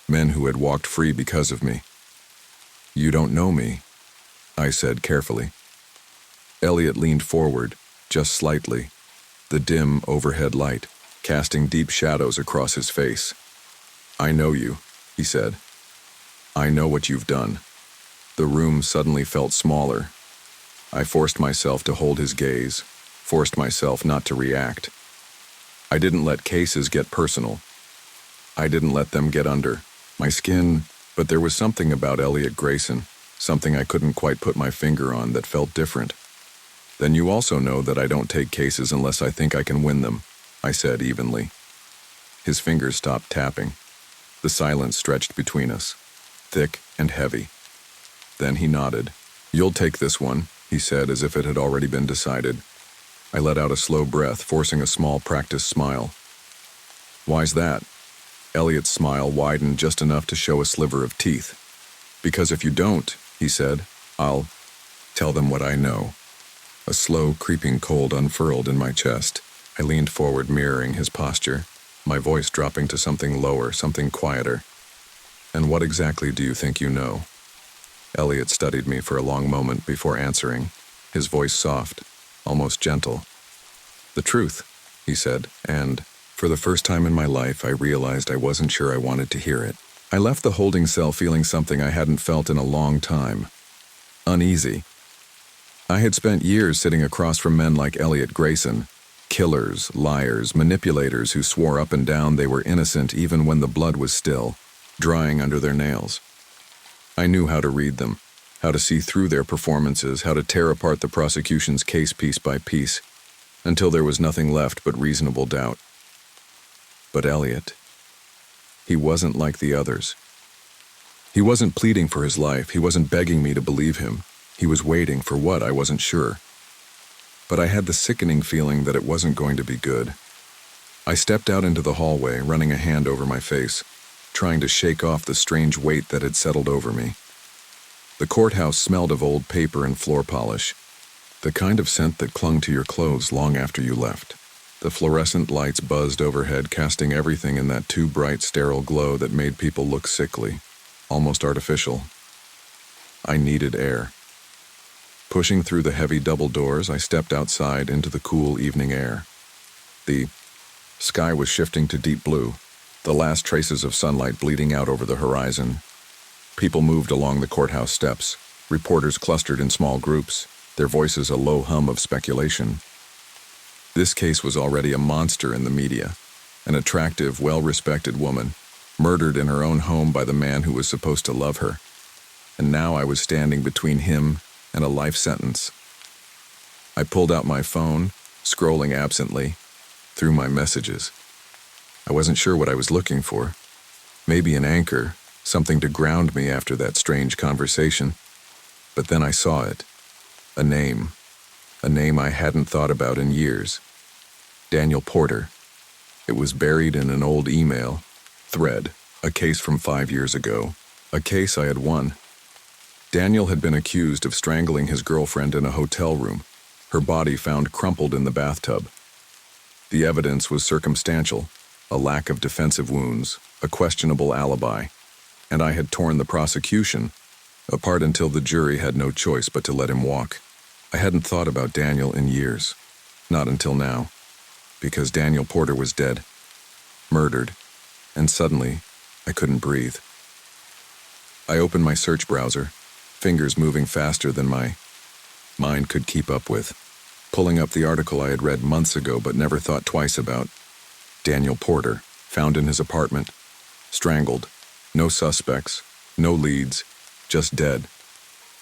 men who had walked free because of me. "You don't know me," I said carefully. Elliot leaned forward, just slightly, the dim overhead light casting deep shadows across his face. "I know you," he said. "I know what you've done." The room suddenly felt smaller. I forced myself to hold his gaze, forced myself not to react. I didn't let cases get personal. I didn't let them get under my skin, but there was something about Elliot Grayson, something I couldn't quite put my finger on, that felt different. "Then you also know that I don't take cases unless I think I can win them," I said evenly. His fingers stopped tapping. The silence stretched between us, thick and heavy. Then he nodded. "You'll take this one," he said, as if it had already been decided. I let out a slow breath, forcing a small practiced smile. "Why's that?" Elliot's smile widened just enough to show a sliver of teeth. Because if you don't, he said, I'll tell them what I know. A slow, creeping cold unfurled in my chest. I leaned forward, mirroring his posture, my voice dropping to something lower, something quieter. And what exactly do you think you know? Elliot studied me for a long moment before answering, his voice soft, almost gentle. The truth, he said, and, for the first time in my life, I realized I wasn't sure I wanted to hear it. I left the holding cell feeling something I hadn't felt in a long time. Uneasy. I had spent years sitting across from men like Elliot Grayson, killers, liars, manipulators who swore up and down they were innocent even when the blood was still, drying under their nails. I knew how to read them, how to see through their performances, how to tear apart the prosecution's case piece by piece, until there was nothing left but reasonable doubt. But Elliot, he wasn't like the others. He wasn't pleading for his life, he wasn't begging me to believe him. He was waiting for what, I wasn't sure. But I had the sickening feeling that it wasn't going to be good. I stepped out into the hallway, running a hand over my face, trying to shake off the strange weight that had settled over me. The courthouse smelled of old paper and floor polish, the kind of scent that clung to your clothes long after you left. The fluorescent lights buzzed overhead, casting everything in that too bright, sterile glow that made people look sickly, almost artificial. I needed air. Pushing through the heavy double doors, I stepped outside into the cool evening air. The sky was shifting to deep blue, the last traces of sunlight bleeding out over the horizon. People moved along the courthouse steps, reporters clustered in small groups, their voices a low hum of speculation. This case was already a monster in the media, an attractive, well-respected woman, murdered in her own home by the man who was supposed to love her. And now I was standing between him and a life sentence. I pulled out my phone, scrolling absently through my messages. I wasn't sure what I was looking for. Maybe an anchor, something to ground me after that strange conversation. But then I saw it. A name I hadn't thought about in years. Daniel Porter. It was buried in an old email thread, a case from 5 years ago, a case I had won. Daniel had been accused of strangling his girlfriend in a hotel room, her body found crumpled in the bathtub. The evidence was circumstantial, a lack of defensive wounds, a questionable alibi, and I had torn the prosecution apart until the jury had no choice but to let him walk. I hadn't thought about Daniel in years, not until now, because Daniel Porter was dead, murdered, and suddenly I couldn't breathe. I opened my search browser, fingers moving faster than my mind could keep up with, pulling up the article I had read months ago but never thought twice about. Daniel Porter, found in his apartment, strangled, no suspects, no leads, just dead.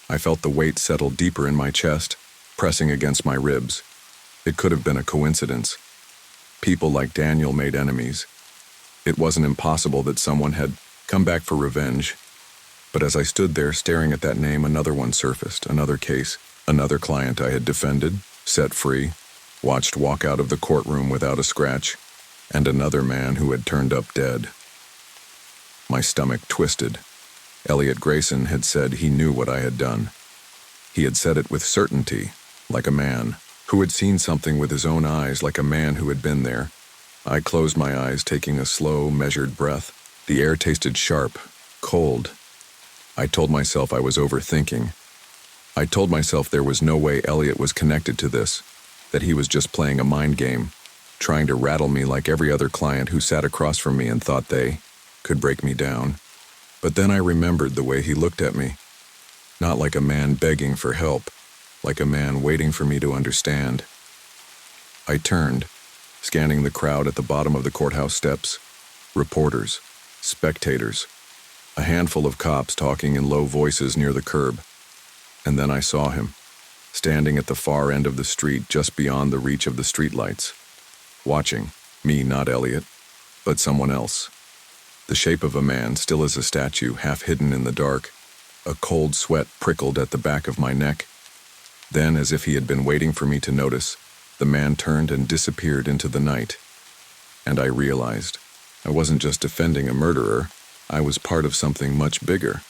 I felt the weight settle deeper in my chest, pressing against my ribs. It could have been a coincidence. People like Daniel made enemies. It wasn't impossible that someone had come back for revenge. But as I stood there staring at that name, another one surfaced, another case, another client I had defended, set free, watched walk out of the courtroom without a scratch, and another man who had turned up dead. My stomach twisted. Elliot Grayson had said he knew what I had done. He had said it with certainty, like a man who had seen something with his own eyes, like a man who had been there. I closed my eyes, taking a slow, measured breath. The air tasted sharp, cold. I told myself I was overthinking. I told myself there was no way Elliot was connected to this, that he was just playing a mind game, trying to rattle me like every other client who sat across from me and thought they could break me down. But then I remembered the way he looked at me, not like a man begging for help, like a man waiting for me to understand. I turned, scanning the crowd at the bottom of the courthouse steps, reporters, spectators, a handful of cops talking in low voices near the curb. And then I saw him, standing at the far end of the street just beyond the reach of the streetlights, watching me, not Elliot, but someone else. The shape of a man, still as a statue, half hidden in the dark. A cold sweat prickled at the back of my neck. Then, as if he had been waiting for me to notice, the man turned and disappeared into the night. And I realized I wasn't just defending a murderer, I was part of something much bigger.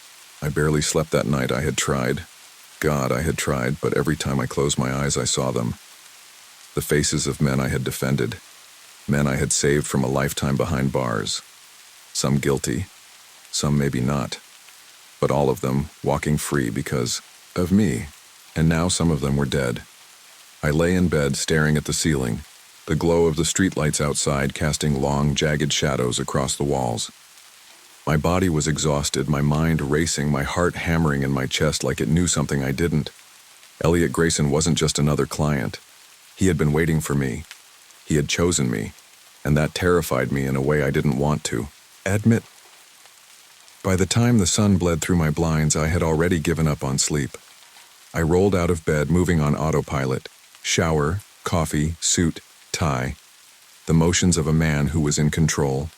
I barely slept that night. I had tried. God, I had tried, but every time I closed my eyes, I saw them. The faces of men I had defended, men I had saved from a lifetime behind bars. Some guilty, some maybe not, but all of them walking free because of me, and now some of them were dead. I lay in bed staring at the ceiling, the glow of the streetlights outside casting long, jagged shadows across the walls. My body was exhausted, my mind racing, my heart hammering in my chest like it knew something I didn't. Elliot Grayson wasn't just another client. He had been waiting for me. He had chosen me, and that terrified me in a way I didn't want to admit. By the time the sun bled through my blinds, I had already given up on sleep. I rolled out of bed, moving on autopilot. Shower, coffee, suit, tie. The motions of a man who was in control,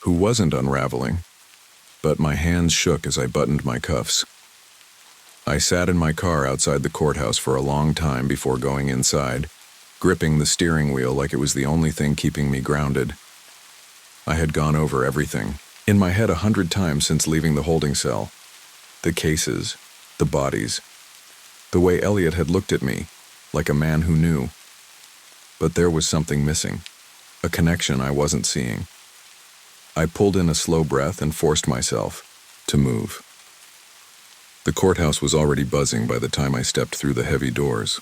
who wasn't unraveling, but my hands shook as I buttoned my cuffs. I sat in my car outside the courthouse for a long time before going inside, gripping the steering wheel like it was the only thing keeping me grounded. I had gone over everything, in my head 100 times since leaving the holding cell. The cases, the bodies, the way Elliot had looked at me, like a man who knew. But there was something missing, a connection I wasn't seeing. I pulled in a slow breath and forced myself to move. The courthouse was already buzzing by the time I stepped through the heavy doors.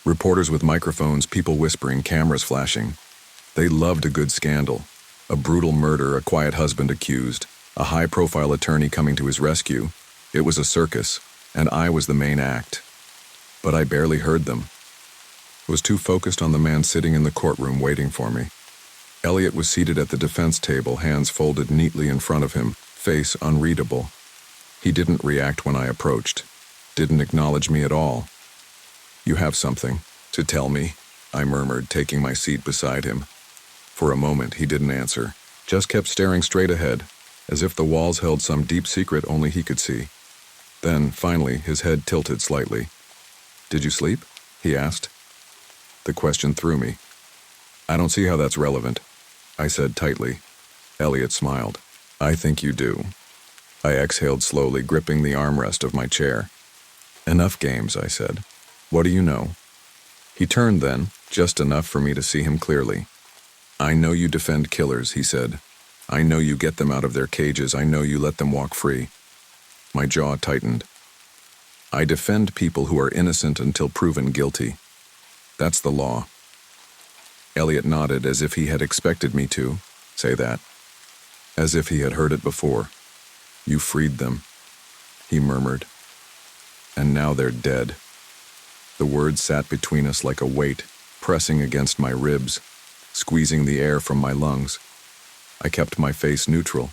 Reporters with microphones, people whispering, cameras flashing. They loved a good scandal. A brutal murder, a quiet husband accused, a high-profile attorney coming to his rescue. It was a circus, and I was the main act. But I barely heard them. Was too focused on the man sitting in the courtroom waiting for me. Elliot was seated at the defense table, hands folded neatly in front of him, face unreadable. He didn't react when I approached, didn't acknowledge me at all. "You have something to tell me," I murmured, taking my seat beside him. For a moment, he didn't answer, just kept staring straight ahead, as if the walls held some deep secret only he could see. Then, finally, his head tilted slightly. "Did you sleep?" he asked. The question threw me. "I don't see how that's relevant," I said tightly. Elliot smiled. "I think you do." I exhaled slowly, gripping the armrest of my chair. "Enough games," I said. "What do you know?" He turned then, just enough for me to see him clearly. "I know you defend killers," he said. "I know you get them out of their cages. I know you let them walk free." My jaw tightened. "I defend people who are innocent until proven guilty. That's the law." Elliot nodded as if he had expected me to say that, as if he had heard it before. "You freed them," he murmured. "And now they're dead." The words sat between us like a weight, pressing against my ribs, squeezing the air from my lungs. I kept my face neutral.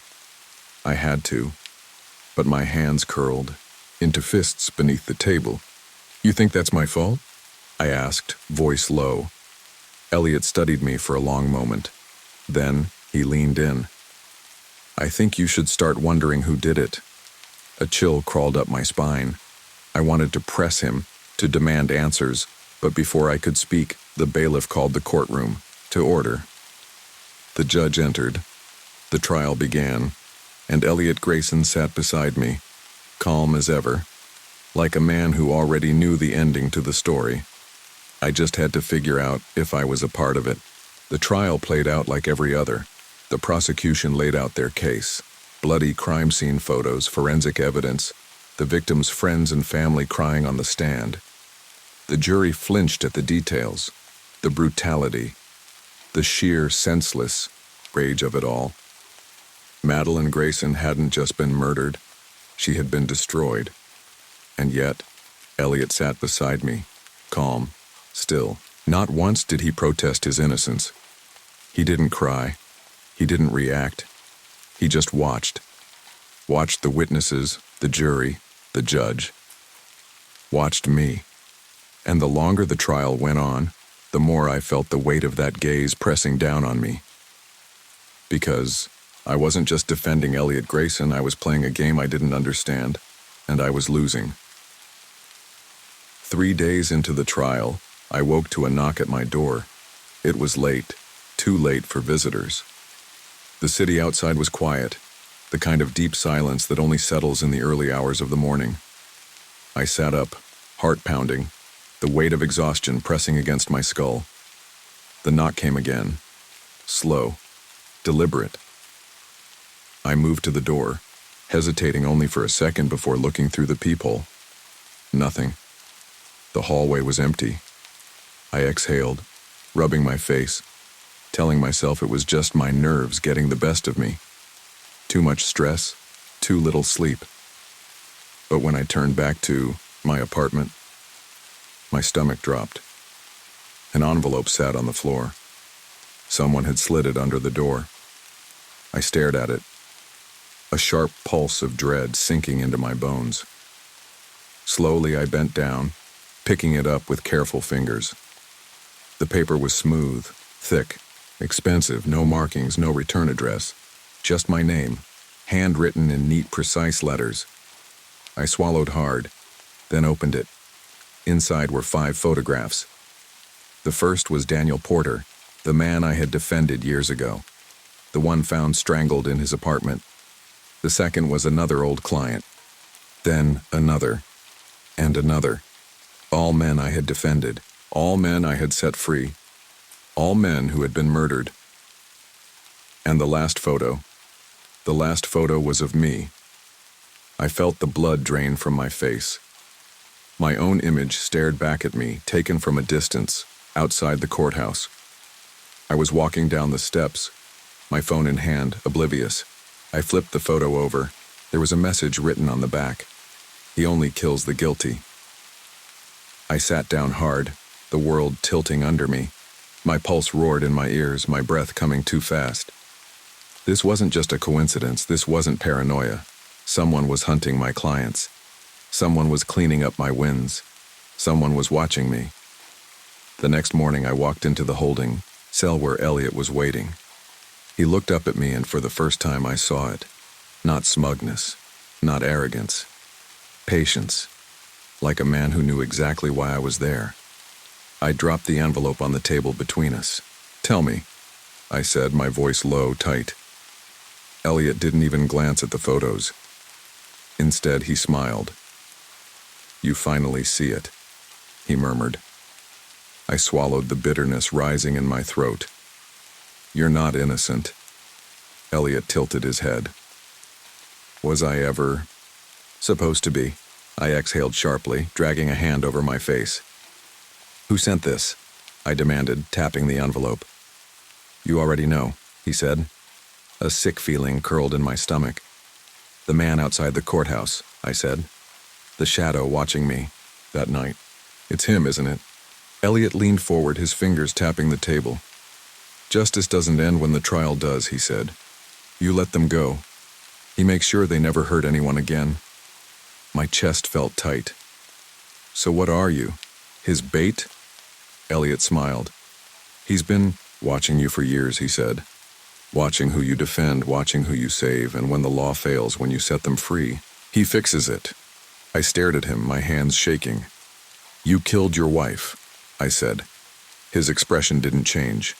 I had to, but my hands curled into fists beneath the table. "You think that's my fault?" I asked, voice low. Elliot studied me for a long moment. Then he leaned in. "I think you should start wondering who did it." A chill crawled up my spine. I wanted to press him, to demand answers, but before I could speak, the bailiff called the courtroom to order. The judge entered. The trial began, and Elliot Grayson sat beside me, calm as ever, like a man who already knew the ending to the story. I just had to figure out if I was a part of it. The trial played out like every other. The prosecution laid out their case. Bloody crime scene photos, forensic evidence, the victim's friends and family crying on the stand. The jury flinched at the details, the brutality, the sheer senseless rage of it all. Madeline Grayson hadn't just been murdered, she had been destroyed. And yet, Elliot sat beside me, calm, still. Not once did he protest his innocence. He didn't cry. He didn't react. He just watched. Watched the witnesses, the jury, the judge. Watched me. And the longer the trial went on, the more I felt the weight of that gaze pressing down on me. Because I wasn't just defending Elliot Grayson, I was playing a game I didn't understand, and I was losing. 3 days into the trial, I woke to a knock at my door. It was late, too late for visitors. The city outside was quiet. the kind of deep silence that only settles in the early hours of the morning. I sat up, heart pounding, the weight of exhaustion pressing against my skull. The knock came again, slow, deliberate. I moved to the door, hesitating only for a second before looking through the peephole. Nothing. The hallway was empty. I exhaled, rubbing my face, telling myself it was just my nerves getting the best of me. Too much stress, too little sleep. But when I turned back to my apartment, my stomach dropped. An envelope sat on the floor. Someone had slid it under the door. I stared at it, a sharp pulse of dread sinking into my bones. Slowly I bent down, picking it up with careful fingers. The paper was smooth, thick, expensive, no markings, no return address, just my name, handwritten in neat, precise letters. I swallowed hard, then opened it. Inside were 5 photographs. The first was Daniel Porter, the man I had defended years ago, the one found strangled in his apartment. The second was another old client, then another, and another. All men I had defended, all men I had set free, all men who had been murdered. And the last photo was of me. I felt the blood drain from my face. My own image stared back at me, taken from a distance, outside the courthouse. I was walking down the steps, my phone in hand, oblivious. I flipped the photo over. There was a message written on the back. He only kills the guilty. I sat down hard, the world tilting under me. My pulse roared in my ears, my breath coming too fast. This wasn't just a coincidence, this wasn't paranoia. Someone was hunting my clients. Someone was cleaning up my wins. Someone was watching me. The next morning I walked into the holding cell where Elliot was waiting. He looked up at me, and for the first time I saw it. Not smugness, not arrogance. Patience, like a man who knew exactly why I was there. I dropped the envelope on the table between us. "Tell me," I said, my voice low, tight. Elliot didn't even glance at the photos. Instead, he smiled. "You finally see it," he murmured. I swallowed the bitterness rising in my throat. "You're not innocent." Elliot tilted his head. "Was I ever supposed to be?" I exhaled sharply, dragging a hand over my face. "Who sent this?" I demanded, tapping the envelope. "You already know," he said. A sick feeling curled in my stomach. "The man outside the courthouse," I said. "The shadow watching me that night. It's him, isn't it?" Elliot leaned forward, his fingers tapping the table. "Justice doesn't end when the trial does," he said. "You let them go. He makes sure they never hurt anyone again." My chest felt tight. "So what are you? His bait?" Elliot smiled. "He's been watching you for years," he said. "Watching who you defend, watching who you save, and when the law fails, when you set them free, he fixes it." I stared at him, my hands shaking. "You killed your wife," I said. His expression didn't change.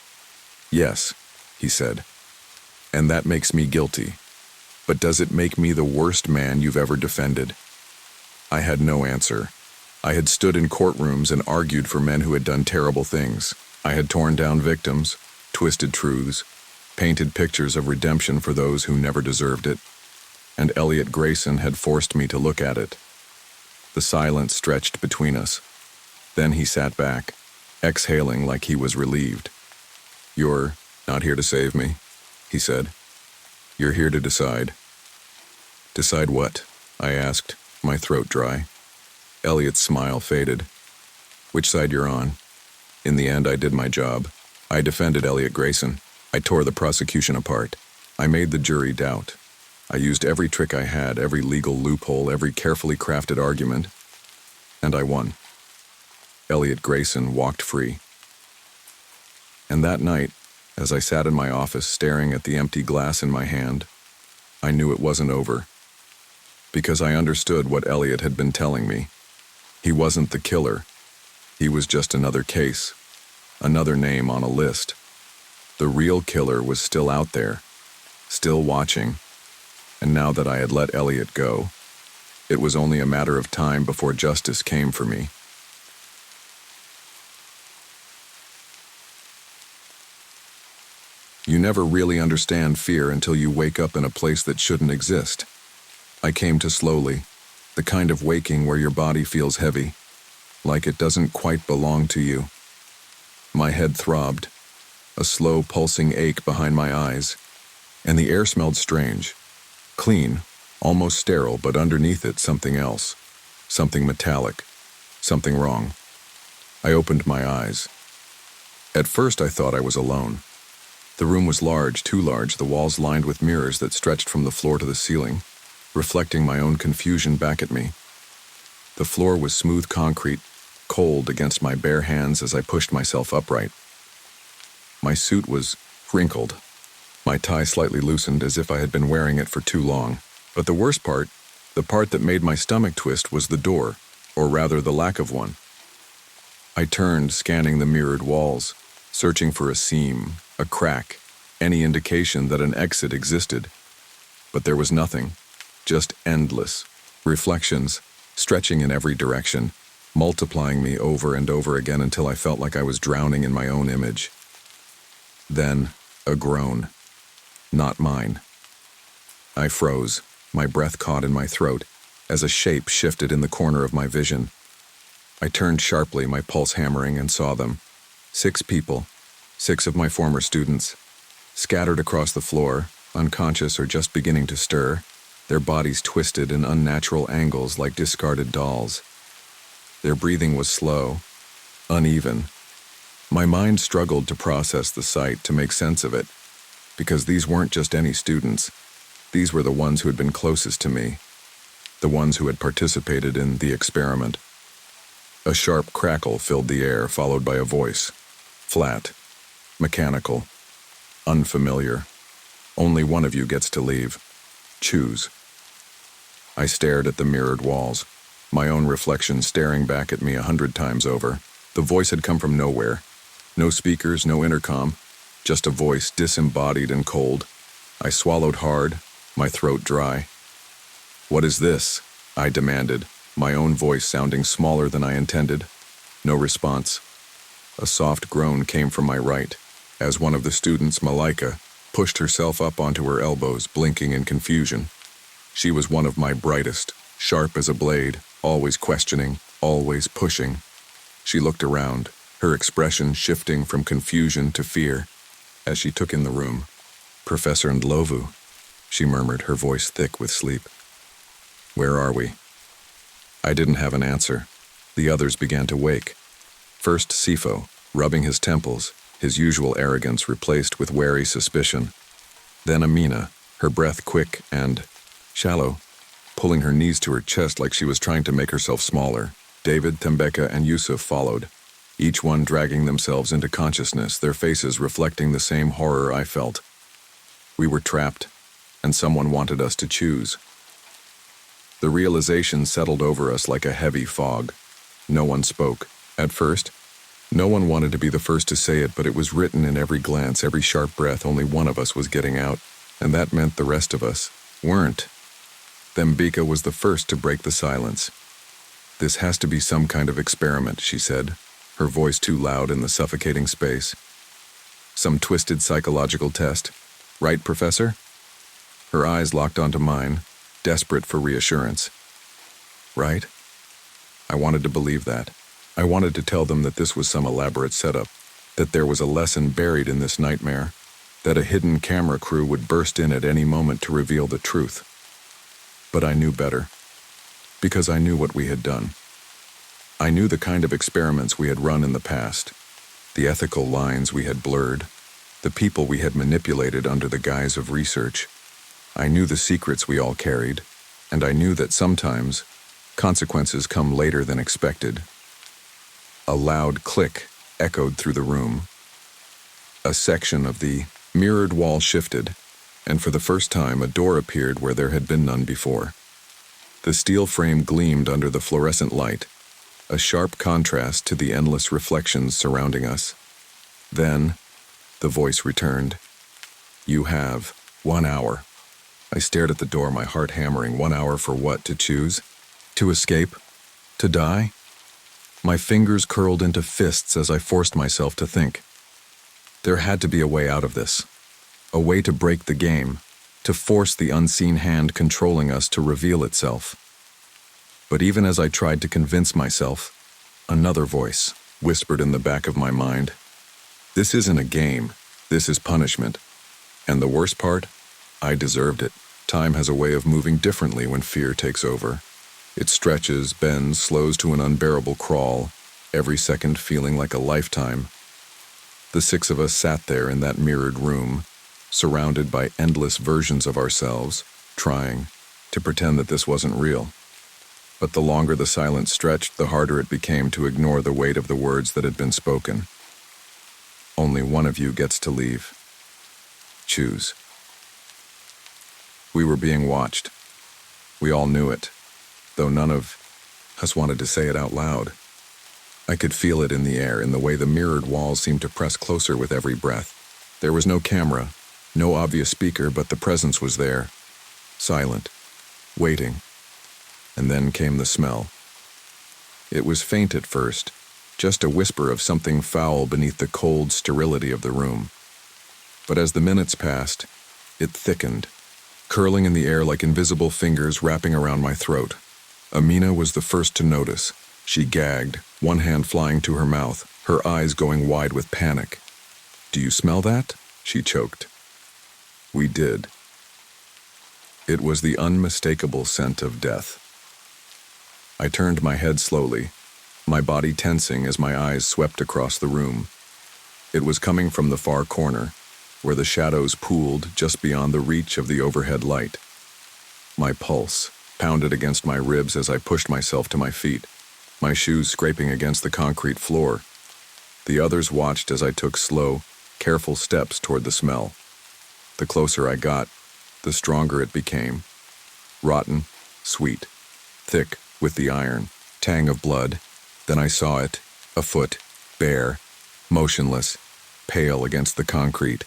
"Yes," he said. "And that makes me guilty. But does it make me the worst man you've ever defended?" I had no answer. I had stood in courtrooms and argued for men who had done terrible things. I had torn down victims, twisted truths, painted pictures of redemption for those who never deserved it. And Elliot Grayson had forced me to look at it. The silence stretched between us. Then he sat back, exhaling like he was relieved. "You're not here to save me," he said. "You're here to decide." "Decide what?" I asked, my throat dry. Elliot's smile faded. "Which side you're on?" In the end, I did my job. I defended Elliot Grayson. I tore the prosecution apart. I made the jury doubt. I used every trick I had, every legal loophole, every carefully crafted argument. And I won. Elliot Grayson walked free. And that night, as I sat in my office staring at the empty glass in my hand, I knew it wasn't over. Because I understood what Elliot had been telling me. He wasn't the killer. He was just another case, another name on a list. The real killer was still out there, still watching, and now that I had let Elliot go, it was only a matter of time before justice came for me. You never really understand fear until you wake up in a place that shouldn't exist. I came to slowly, the kind of waking where your body feels heavy, like it doesn't quite belong to you. My head throbbed, a slow pulsing ache behind my eyes, and the air smelled strange, clean, almost sterile, but underneath it something else, something metallic, something wrong. I opened my eyes. At first I thought I was alone. The room was large, too large, the walls lined with mirrors that stretched from the floor to the ceiling, reflecting my own confusion back at me. The floor was smooth concrete, cold against my bare hands as I pushed myself upright. My suit was wrinkled, my tie slightly loosened as if I had been wearing it for too long. But the worst part, the part that made my stomach twist, was the door, or rather the lack of one. I turned, scanning the mirrored walls, searching for a seam, a crack, any indication that an exit existed. But there was nothing, just endless reflections, stretching in every direction, multiplying me over and over again until I felt like I was drowning in my own image. Then, a groan. Not mine. I froze, my breath caught in my throat, as a shape shifted in the corner of my vision. I turned sharply, my pulse hammering, and saw them. 6 people, 6 of my former students, scattered across the floor, unconscious or just beginning to stir, their bodies twisted in unnatural angles like discarded dolls. Their breathing was slow, uneven. My mind struggled to process the sight, to make sense of it, because these weren't just any students. These were the ones who had been closest to me, the ones who had participated in the experiment. A sharp crackle filled the air, followed by a voice. Flat, mechanical, unfamiliar. Only one of you gets to leave. Choose. I stared at the mirrored walls, my own reflection staring back at me 100 times over. The voice had come from nowhere. No speakers, no intercom, just a voice disembodied and cold. I swallowed hard, my throat dry. "What is this?" I demanded, my own voice sounding smaller than I intended. No response. A soft groan came from my right, as one of the students, Malaika, pushed herself up onto her elbows, blinking in confusion. She was one of my brightest, sharp as a blade, always questioning, always pushing. She looked around, her expression shifting from confusion to fear, as she took in the room. "Professor Ndlovu," she murmured, her voice thick with sleep. "Where are we?" I didn't have an answer. The others began to wake. First Sifo, rubbing his temples, his usual arrogance replaced with wary suspicion. Then Amina, her breath quick and shallow, pulling her knees to her chest like she was trying to make herself smaller. David, Tembeka, and Yusuf followed, each one dragging themselves into consciousness, their faces reflecting the same horror I felt. We were trapped, and someone wanted us to choose. The realization settled over us like a heavy fog. No one spoke. At first, no one wanted to be the first to say it, but it was written in every glance, every sharp breath. Only one of us was getting out, and that meant the rest of us weren't. Thembeka was the first to break the silence. "This has to be some kind of experiment," she said, her voice too loud in the suffocating space. "Some twisted psychological test. Right, Professor?" Her eyes locked onto mine, desperate for reassurance. Right? I wanted to believe that. I wanted to tell them that this was some elaborate setup, that there was a lesson buried in this nightmare, that a hidden camera crew would burst in at any moment to reveal the truth. But I knew better, because I knew what we had done. I knew the kind of experiments we had run in the past, the ethical lines we had blurred, the people we had manipulated under the guise of research. I knew the secrets we all carried, and I knew that sometimes consequences come later than expected. A loud click echoed through the room. A section of the mirrored wall shifted, and for the first time a door appeared where there had been none before. The steel frame gleamed under the fluorescent light, a sharp contrast to the endless reflections surrounding us. Then, the voice returned. "You have 1 hour." I stared at the door, my heart hammering. 1 hour for what? To choose? To escape? To die? My fingers curled into fists as I forced myself to think. There had to be a way out of this. A way to break the game, to force the unseen hand controlling us to reveal itself. But even as I tried to convince myself, another voice whispered in the back of my mind, "This isn't a game, this is punishment. And the worst part? I deserved it." Time has a way of moving differently when fear takes over. It stretches, bends, slows to an unbearable crawl, every second feeling like a lifetime. The 6 of us sat there in that mirrored room, surrounded by endless versions of ourselves, trying to pretend that this wasn't real. But the longer the silence stretched, the harder it became to ignore the weight of the words that had been spoken. Only one of you gets to leave. Choose. We were being watched. We all knew it, though none of us wanted to say it out loud. I could feel it in the air, in the way the mirrored walls seemed to press closer with every breath. There was no camera, no obvious speaker, but the presence was there, silent, waiting. And then came the smell. It was faint at first, just a whisper of something foul beneath the cold sterility of the room. But as the minutes passed, it thickened, curling in the air like invisible fingers wrapping around my throat. Amina was the first to notice. She gagged, one hand flying to her mouth, her eyes going wide with panic. "Do you smell that?" she choked. We did. It was the unmistakable scent of death. I turned my head slowly, my body tensing as my eyes swept across the room. It was coming from the far corner, where the shadows pooled just beyond the reach of the overhead light. My pulse pounded against my ribs as I pushed myself to my feet, my shoes scraping against the concrete floor. The others watched as I took slow, careful steps toward the smell. The closer I got, the stronger it became. Rotten, sweet, thick with the iron, tang of blood. Then I saw it, a foot, bare, motionless, pale against the concrete.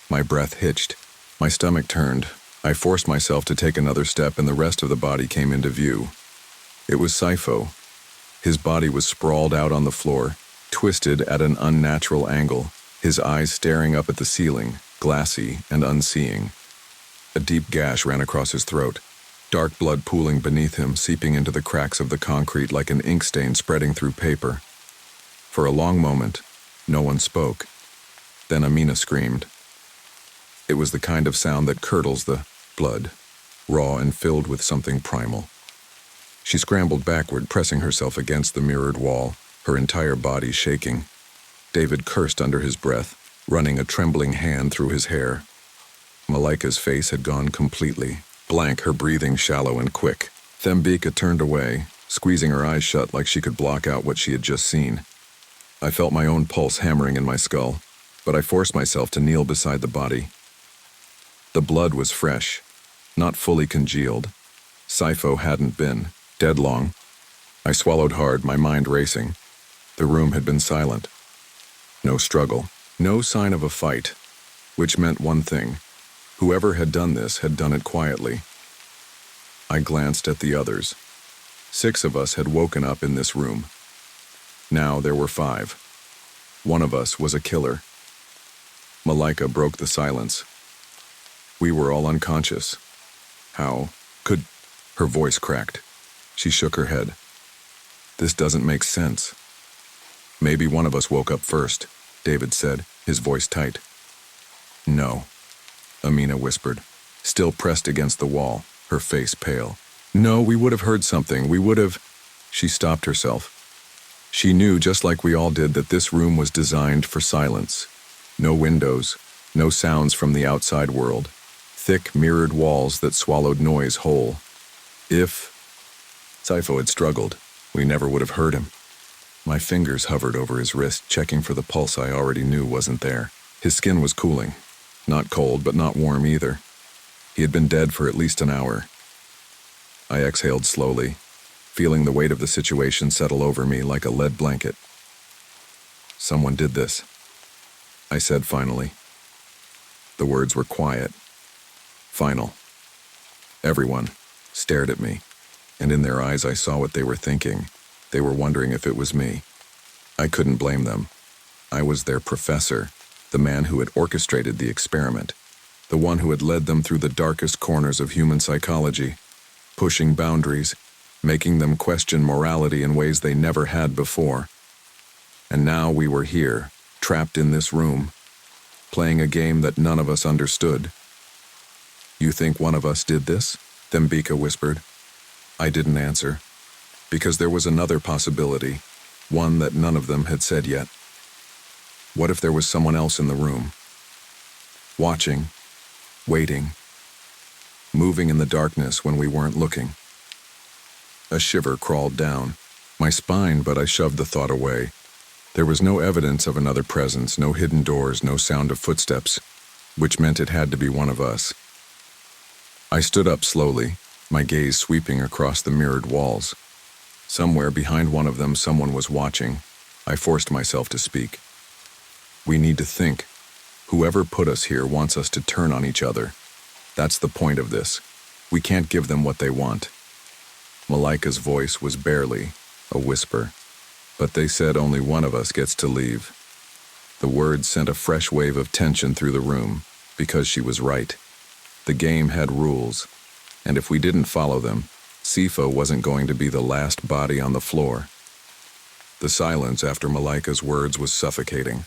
My breath hitched, my stomach turned. I forced myself to take another step and the rest of the body came into view. It was Saifo. His body was sprawled out on the floor, twisted at an unnatural angle, his eyes staring up at the ceiling, glassy and unseeing. A deep gash ran across his throat, dark blood pooling beneath him, seeping into the cracks of the concrete like an ink stain spreading through paper. For a long moment, no one spoke. Then Amina screamed. It was the kind of sound that curdles the blood, raw and filled with something primal. She scrambled backward, pressing herself against the mirrored wall, her entire body shaking. David cursed under his breath, running a trembling hand through his hair. Malaika's face had gone completely blank, her breathing shallow and quick. Thembika turned away, squeezing her eyes shut like she could block out what she had just seen. I felt my own pulse hammering in my skull, but I forced myself to kneel beside the body. The blood was fresh, not fully congealed. Saifo hadn't been dead long. I swallowed hard, my mind racing. The room had been silent. No struggle, no sign of a fight, which meant one thing. Whoever had done this had done it quietly. I glanced at the others. 6 of us had woken up in this room. Now there were 5. One of us was a killer. Malaika broke the silence. We were all unconscious. How could... Her voice cracked. She shook her head. This doesn't make sense. Maybe one of us woke up first, David said, his voice tight. No, Amina whispered, still pressed against the wall, her face pale. No, we would have heard something. We would have... She stopped herself. She knew, just like we all did, that this room was designed for silence. No windows, no sounds from the outside world. Thick, mirrored walls that swallowed noise whole. If Saifo had struggled, we never would have heard him. My fingers hovered over his wrist, checking for the pulse I already knew wasn't there. His skin was cooling. Not cold, but not warm either. He had been dead for at least an hour. I exhaled slowly, feeling the weight of the situation settle over me like a lead blanket. Someone did this, I said finally. The words were quiet, final. Everyone stared at me, and in their eyes I saw what they were thinking. They were wondering if it was me. I couldn't blame them. I was their professor, the man who had orchestrated the experiment, the one who had led them through the darkest corners of human psychology, pushing boundaries, making them question morality in ways they never had before. And now we were here, trapped in this room, playing a game that none of us understood. "You think one of us did this?" Thembika whispered. I didn't answer, because there was another possibility, one that none of them had said yet. What if there was someone else in the room? Watching, waiting, moving in the darkness when we weren't looking. A shiver crawled down my spine, but I shoved the thought away. There was no evidence of another presence, no hidden doors, no sound of footsteps, which meant it had to be one of us. I stood up slowly, my gaze sweeping across the mirrored walls. Somewhere behind one of them, someone was watching. I forced myself to speak. "We need to think. Whoever put us here wants us to turn on each other. That's the point of this. We can't give them what they want." Malaika's voice was barely a whisper, but they said only one of us gets to leave. The words sent a fresh wave of tension through the room, because she was right. The game had rules, and if we didn't follow them, Sifa wasn't going to be the last body on the floor. The silence after Malaika's words was suffocating.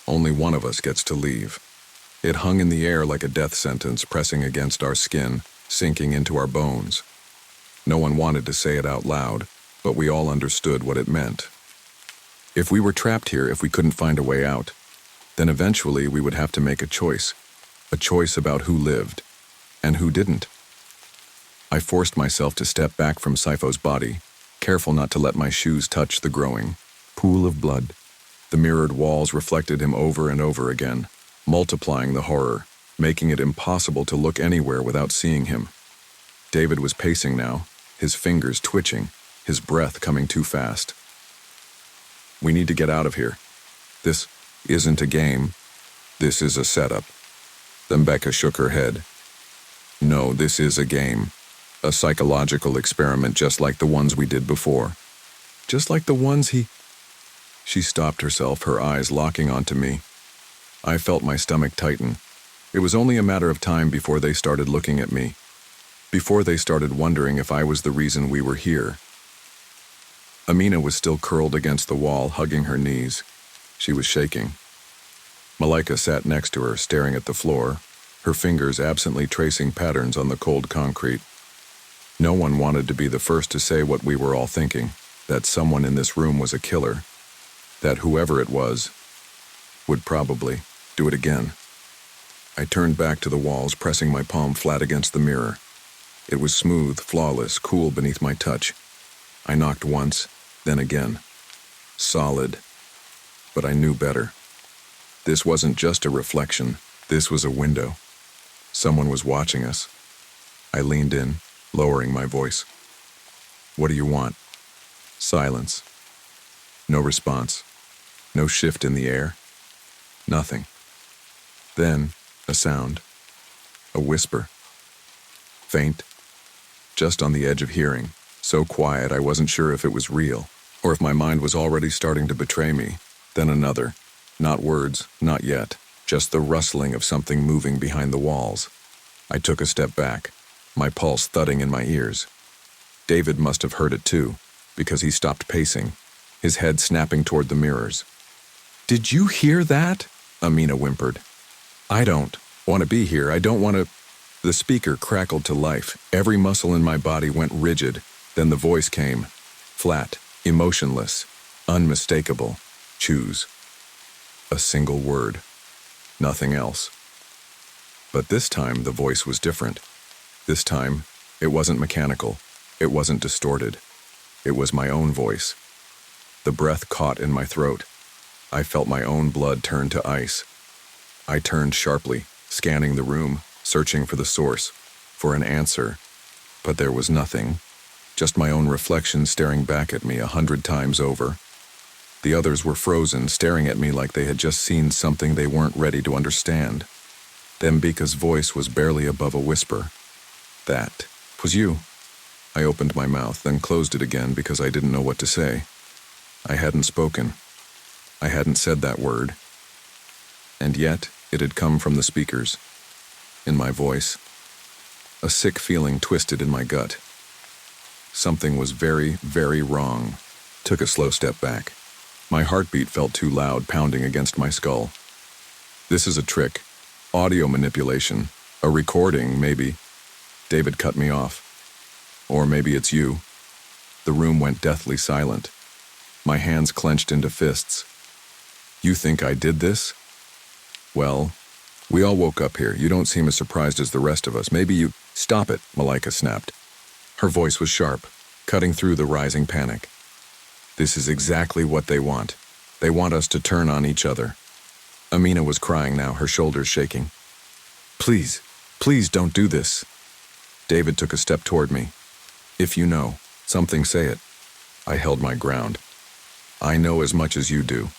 Only one of us gets to leave. It hung in the air like a death sentence, pressing against our skin, sinking into our bones. No one wanted to say it out loud, but we all understood what it meant. If we were trapped here, if we couldn't find a way out, then eventually we would have to make a choice about who lived and who didn't. I forced myself to step back from Sifo's body, careful not to let my shoes touch the growing pool of blood. The mirrored walls reflected him over and over again, multiplying the horror, making it impossible to look anywhere without seeing him. David was pacing now, his fingers twitching, his breath coming too fast. "We need to get out of here. This isn't a game. This is a setup." Thembeka shook her head. "No, this is a game. A psychological experiment just like the ones we did before. Just like the ones he..." She stopped herself, her eyes locking onto me. I felt my stomach tighten. It was only a matter of time before they started looking at me, before they started wondering if I was the reason we were here. Amina was still curled against the wall, hugging her knees. She was shaking. Malaika sat next to her, staring at the floor, her fingers absently tracing patterns on the cold concrete. No one wanted to be the first to say what we were all thinking, that someone in this room was a killer, that whoever it was would probably do it again. I turned back to the walls, pressing my palm flat against the mirror. It was smooth, flawless, cool beneath my touch. I knocked once, then again. Solid. But I knew better. This wasn't just a reflection. This was a window. Someone was watching us. I leaned in, lowering my voice. "What do you want?" Silence. No response. No shift in the air. Nothing. Then, a sound. A whisper. Faint. Just on the edge of hearing. So quiet I wasn't sure if it was real, or if my mind was already starting to betray me. Then another. Not words, not yet. Just the rustling of something moving behind the walls. I took a step back, my pulse thudding in my ears. David must have heard it too, because he stopped pacing, his head snapping toward the mirrors. "Did you hear that?" Amina whimpered. "I don't want to be here. I don't want to..." The speaker crackled to life. Every muscle in my body went rigid. Then the voice came, flat, emotionless, unmistakable. "Choose." A single word. Nothing else. But this time the voice was different. This time, it wasn't mechanical. It wasn't distorted. It was my own voice. The breath caught in my throat. I felt my own blood turn to ice. I turned sharply, scanning the room, searching for the source, for an answer. But there was nothing. Just my own reflection staring back at me 100 times over. The others were frozen, staring at me like they had just seen something they weren't ready to understand. Thembika's voice was barely above a whisper. "That Was you. I opened my mouth, then closed it again because I didn't know what to say. I hadn't spoken. I hadn't said that word. And yet, it had come from the speakers. In my voice. A sick feeling twisted in my gut. Something was very, very wrong. Took a slow step back. My heartbeat felt too loud, pounding against my skull. This is a trick. Audio manipulation. A recording, maybe. David cut me off. Or maybe it's you. The room went deathly silent. My hands clenched into fists. You think I did this? Well, we all woke up here. You don't seem as surprised as the rest of us. Maybe you... Stop it, Malaika snapped. Her voice was sharp, cutting through the rising panic. This is exactly what they want. They want us to turn on each other. Amina was crying now, her shoulders shaking. Please, please don't do this. David took a step toward me. If you know, something, say it. I held my ground. I know as much as you do.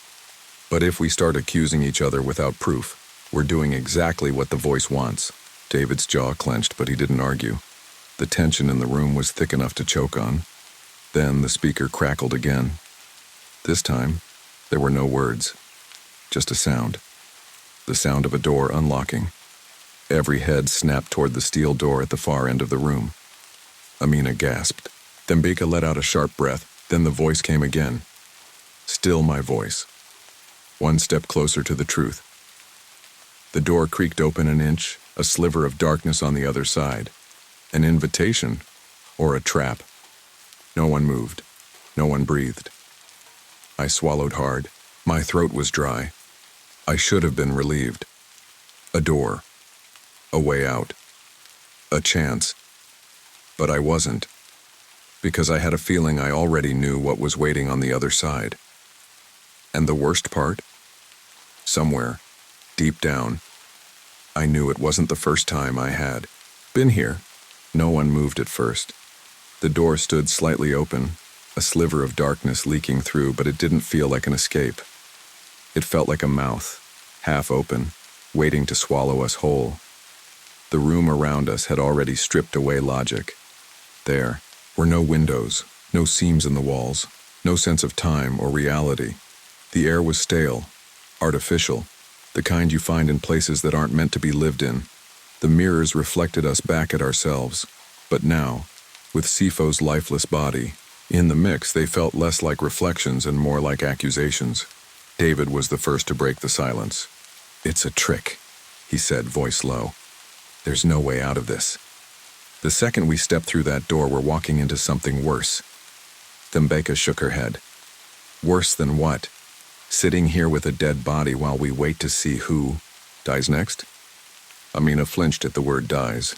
But if we start accusing each other without proof, we're doing exactly what the voice wants. David's jaw clenched, but he didn't argue. The tension in the room was thick enough to choke on. Then the speaker crackled again. This time, there were no words. Just a sound. The sound of a door unlocking. Every head snapped toward the steel door at the far end of the room. Amina gasped. Thembeka let out a sharp breath, then the voice came again. Still my voice. One step closer to the truth. The door creaked open an inch, a sliver of darkness on the other side. An invitation, or a trap. No one moved. No one breathed. I swallowed hard. My throat was dry. I should have been relieved. A door. A way out. A chance. But I wasn't. Because I had a feeling I already knew what was waiting on the other side. And the worst part? Somewhere, deep down, I knew it wasn't the first time I had been here. No one moved at first. The door stood slightly open, a sliver of darkness leaking through, but it didn't feel like an escape. It felt like a mouth, half open, waiting to swallow us whole. The room around us had already stripped away logic. There were no windows, no seams in the walls, no sense of time or reality. The air was stale, artificial, the kind you find in places that aren't meant to be lived in. The mirrors reflected us back at ourselves, but now, with Sifo's lifeless body, in the mix they felt less like reflections and more like accusations. David was the first to break the silence. It's a trick, he said, voice low. There's no way out of this. The second we stepped through that door, we're walking into something worse. Thembeka shook her head. Worse than what? Sitting here with a dead body while we wait to see who dies next? Amina flinched at the word dies.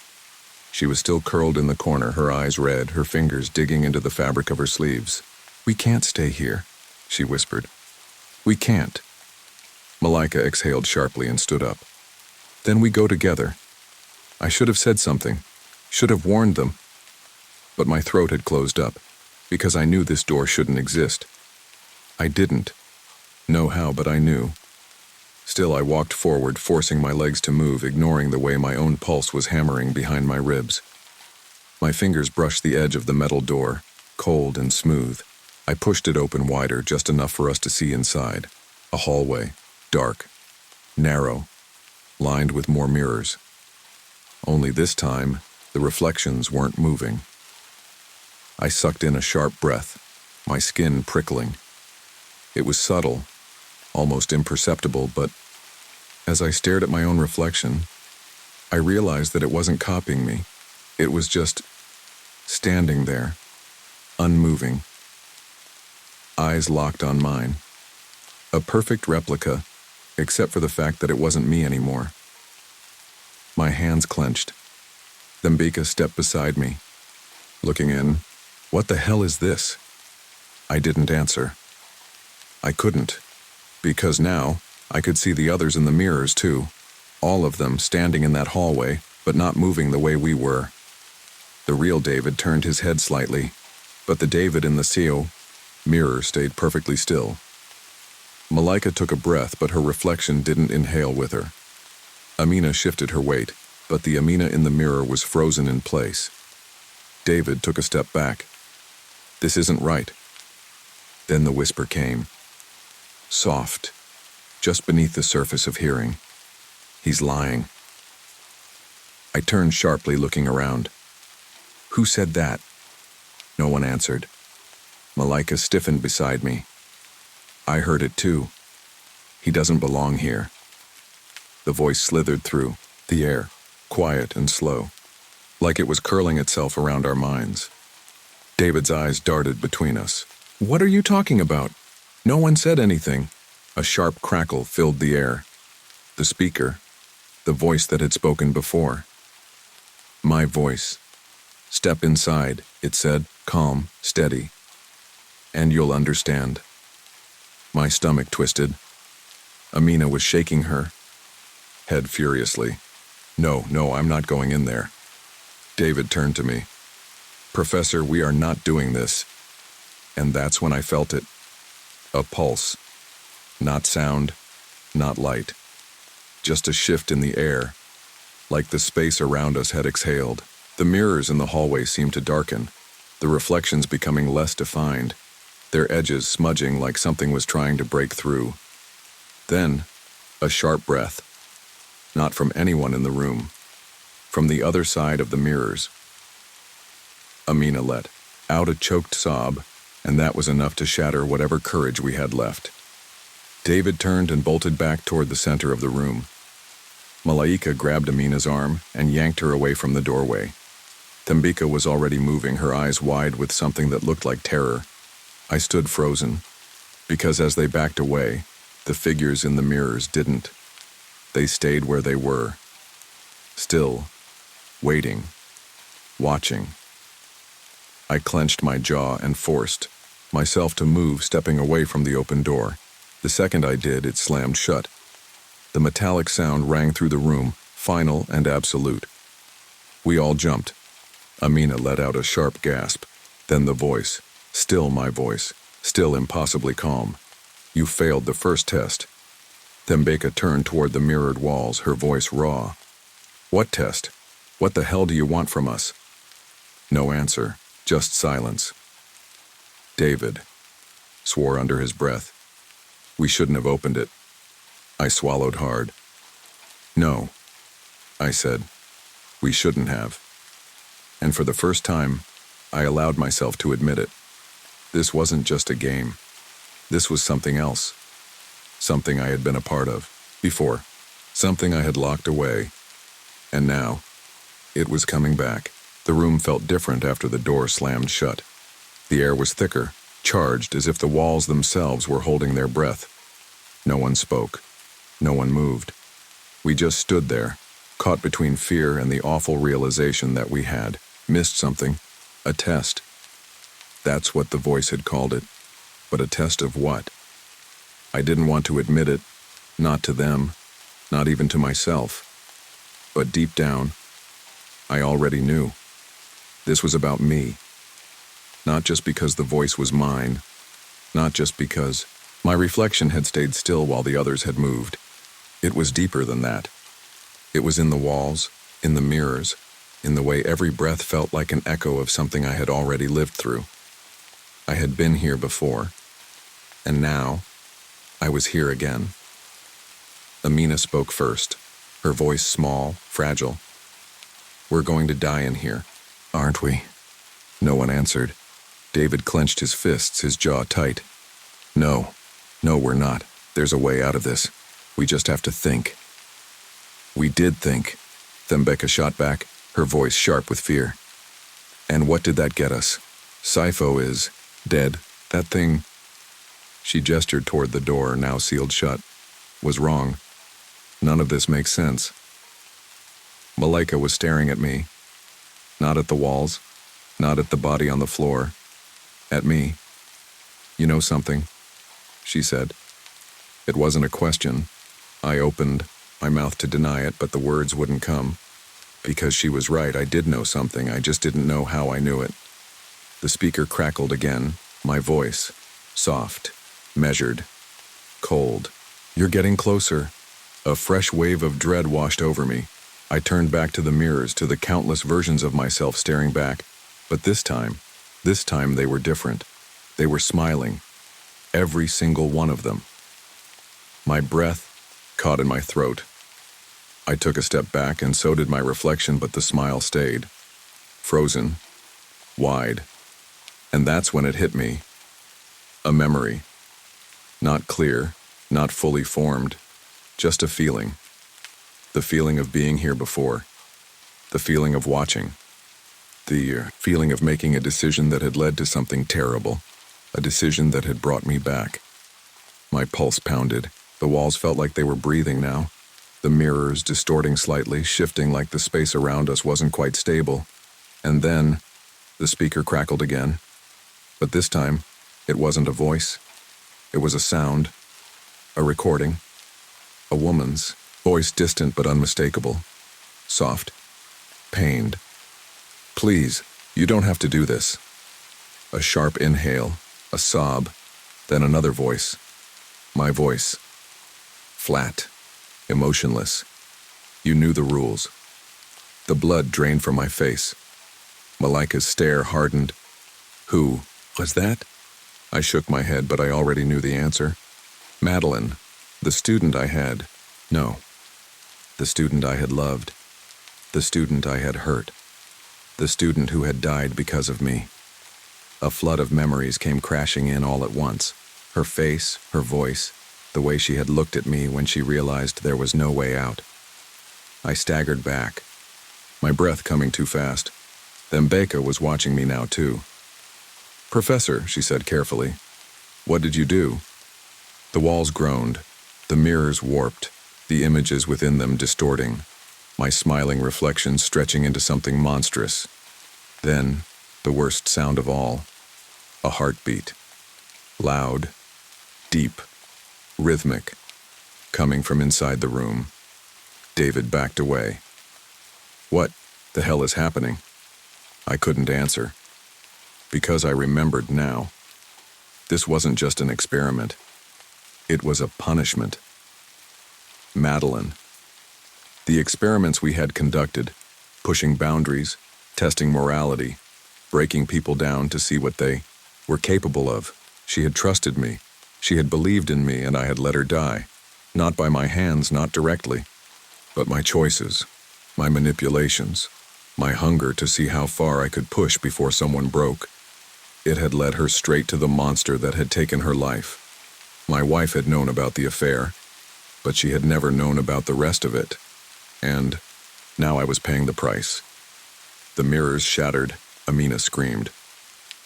She was still curled in the corner, her eyes red, her fingers digging into the fabric of her sleeves. We can't stay here, she whispered. We can't. Malaika exhaled sharply and stood up. Then we go together. I should have said something, should have warned them. But my throat had closed up, because I knew this door shouldn't exist. I didn't know how, but I knew. Still, I walked forward, forcing my legs to move, ignoring the way my own pulse was hammering behind my ribs. My fingers brushed the edge of the metal door, cold and smooth. I pushed it open wider, just enough for us to see inside. A hallway, dark, narrow, lined with more mirrors. Only this time, the reflections weren't moving. I sucked in a sharp breath, my skin prickling. It was subtle, almost imperceptible, but as I stared at my own reflection, I realized that it wasn't copying me. It was just standing there, unmoving, eyes locked on mine. A perfect replica, except for the fact that it wasn't me anymore. My hands clenched. Thembeka stepped beside me, looking in. What the hell is this? I didn't answer. I couldn't, because now I could see the others in the mirrors too, all of them standing in that hallway, but not moving the way we were. The real David turned his head slightly, but the David in the seal mirror stayed perfectly still. Malaika took a breath, but her reflection didn't inhale with her. Amina shifted her weight, but the Amina in the mirror was frozen in place. David took a step back. This isn't right. Then the whisper came. Soft, just beneath the surface of hearing. He's lying. I turned sharply, looking around. Who said that? No one answered. Malika stiffened beside me. I heard it too. He doesn't belong here. The voice slithered through the air, quiet and slow, like it was curling itself around our minds. David's eyes darted between us. What are you talking about? No one said anything. A sharp crackle filled the air. The speaker, the voice that had spoken before. My voice. Step inside, it said, calm, steady. And you'll understand. My stomach twisted. Amina was shaking her head furiously. No, I'm not going in there. David turned to me. Professor, we are not doing this. And that's when I felt it. A pulse. Not sound, not light. Just a shift in the air, like the space around us had exhaled. The mirrors in the hallway seemed to darken, the reflections becoming less defined, their edges smudging like something was trying to break through. Then, a sharp breath. Not from anyone in the room. From the other side of the mirrors. Amina let out a choked sob, and that was enough to shatter whatever courage we had left. David turned and bolted back toward the center of the room. Malaika grabbed Amina's arm and yanked her away from the doorway. Thembika was already moving, her eyes wide with something that looked like terror. I stood frozen, because as they backed away, the figures in the mirrors didn't. They stayed where they were, still, waiting, watching. I clenched my jaw and forced myself to move, stepping away from the open door. The second I did, it slammed shut. The metallic sound rang through the room, final and absolute. We all jumped. Amina let out a sharp gasp. Then the voice, still my voice, still impossibly calm. You failed the first test. Thembeka turned toward the mirrored walls, her voice raw. What test? What the hell do you want from us? No answer, just silence. David swore under his breath. We shouldn't have opened it. I swallowed hard. No, I said. We shouldn't have. And for the first time, I allowed myself to admit it. This wasn't just a game. This was something else. Something I had been a part of before. Something I had locked away. And now, it was coming back. The room felt different after the door slammed shut. The air was thicker, charged as if the walls themselves were holding their breath. No one spoke. No one moved. We just stood there, caught between fear and the awful realization that we had missed something, a test. That's what the voice had called it. But a test of what? I didn't want to admit it, not to them, not even to myself. But deep down, I already knew. This was about me. Not just because the voice was mine, not just because my reflection had stayed still while the others had moved. It was deeper than that. It was in the walls, in the mirrors, in the way every breath felt like an echo of something I had already lived through. I had been here before, and now I was here again. Amina spoke first, her voice small, fragile. We're going to die in here, aren't we? No one answered. David clenched his fists, his jaw tight. No, we're not. There's a way out of this. We just have to think. We did think, Thembeka shot back, her voice sharp with fear. And what did that get us? Sifo is dead. That thing, she gestured toward the door, now sealed shut, was wrong. None of this makes sense. Malaika was staring at me. Not at the walls, not at the body on the floor. At me. You know something? She said. It wasn't a question. I opened my mouth to deny it, but the words wouldn't come. Because she was right, I did know something, I just didn't know how I knew it. The speaker crackled again, my voice, soft, measured, cold. You're getting closer. A fresh wave of dread washed over me. I turned back to the mirrors, to the countless versions of myself staring back. But this time they were different. They were smiling, every single one of them. My breath caught in my throat. I took a step back, and so did my reflection, but the smile stayed. Frozen, wide. And that's when it hit me. A memory. Not clear, not fully formed, just a feeling. The feeling of being here before. The feeling of watching. The feeling of making a decision that had led to something terrible. A decision that had brought me back. My pulse pounded. The walls felt like they were breathing now. The mirrors distorting slightly, shifting like the space around us wasn't quite stable. And then, the speaker crackled again. But this time, it wasn't a voice. It was a sound. A recording. A woman's voice, distant but unmistakable. Soft. Pained. "Please, you don't have to do this." A sharp inhale, a sob, then another voice. My voice. Flat. Emotionless. "You knew the rules." The blood drained from my face. Malika's stare hardened. "Who was that?" I shook my head, but I already knew the answer. "Madeline, the student I had." No. The student I had loved. The student I had hurt. The student who had died because of me. A flood of memories came crashing in all at once. Her face, her voice, the way she had looked at me when she realized there was no way out. I staggered back, my breath coming too fast. Then Becca was watching me now too. "Professor," she said carefully, "what did you do?" The walls groaned, the mirrors warped, the images within them distorting, my smiling reflection stretching into something monstrous. Then, the worst sound of all, a heartbeat. Loud, deep, rhythmic, coming from inside the room. David backed away. "What the hell is happening?" I couldn't answer, because I remembered now. This wasn't just an experiment. It was a punishment. Madeline. The experiments we had conducted, pushing boundaries, testing morality, breaking people down to see what they were capable of. She had trusted me. She had believed in me, and I had let her die. Not by my hands, not directly, but my choices, my manipulations, my hunger to see how far I could push before someone broke. It had led her straight to the monster that had taken her life. My wife had known about the affair, but she had never known about the rest of it. And now I was paying the price. The mirrors shattered. Amina screamed.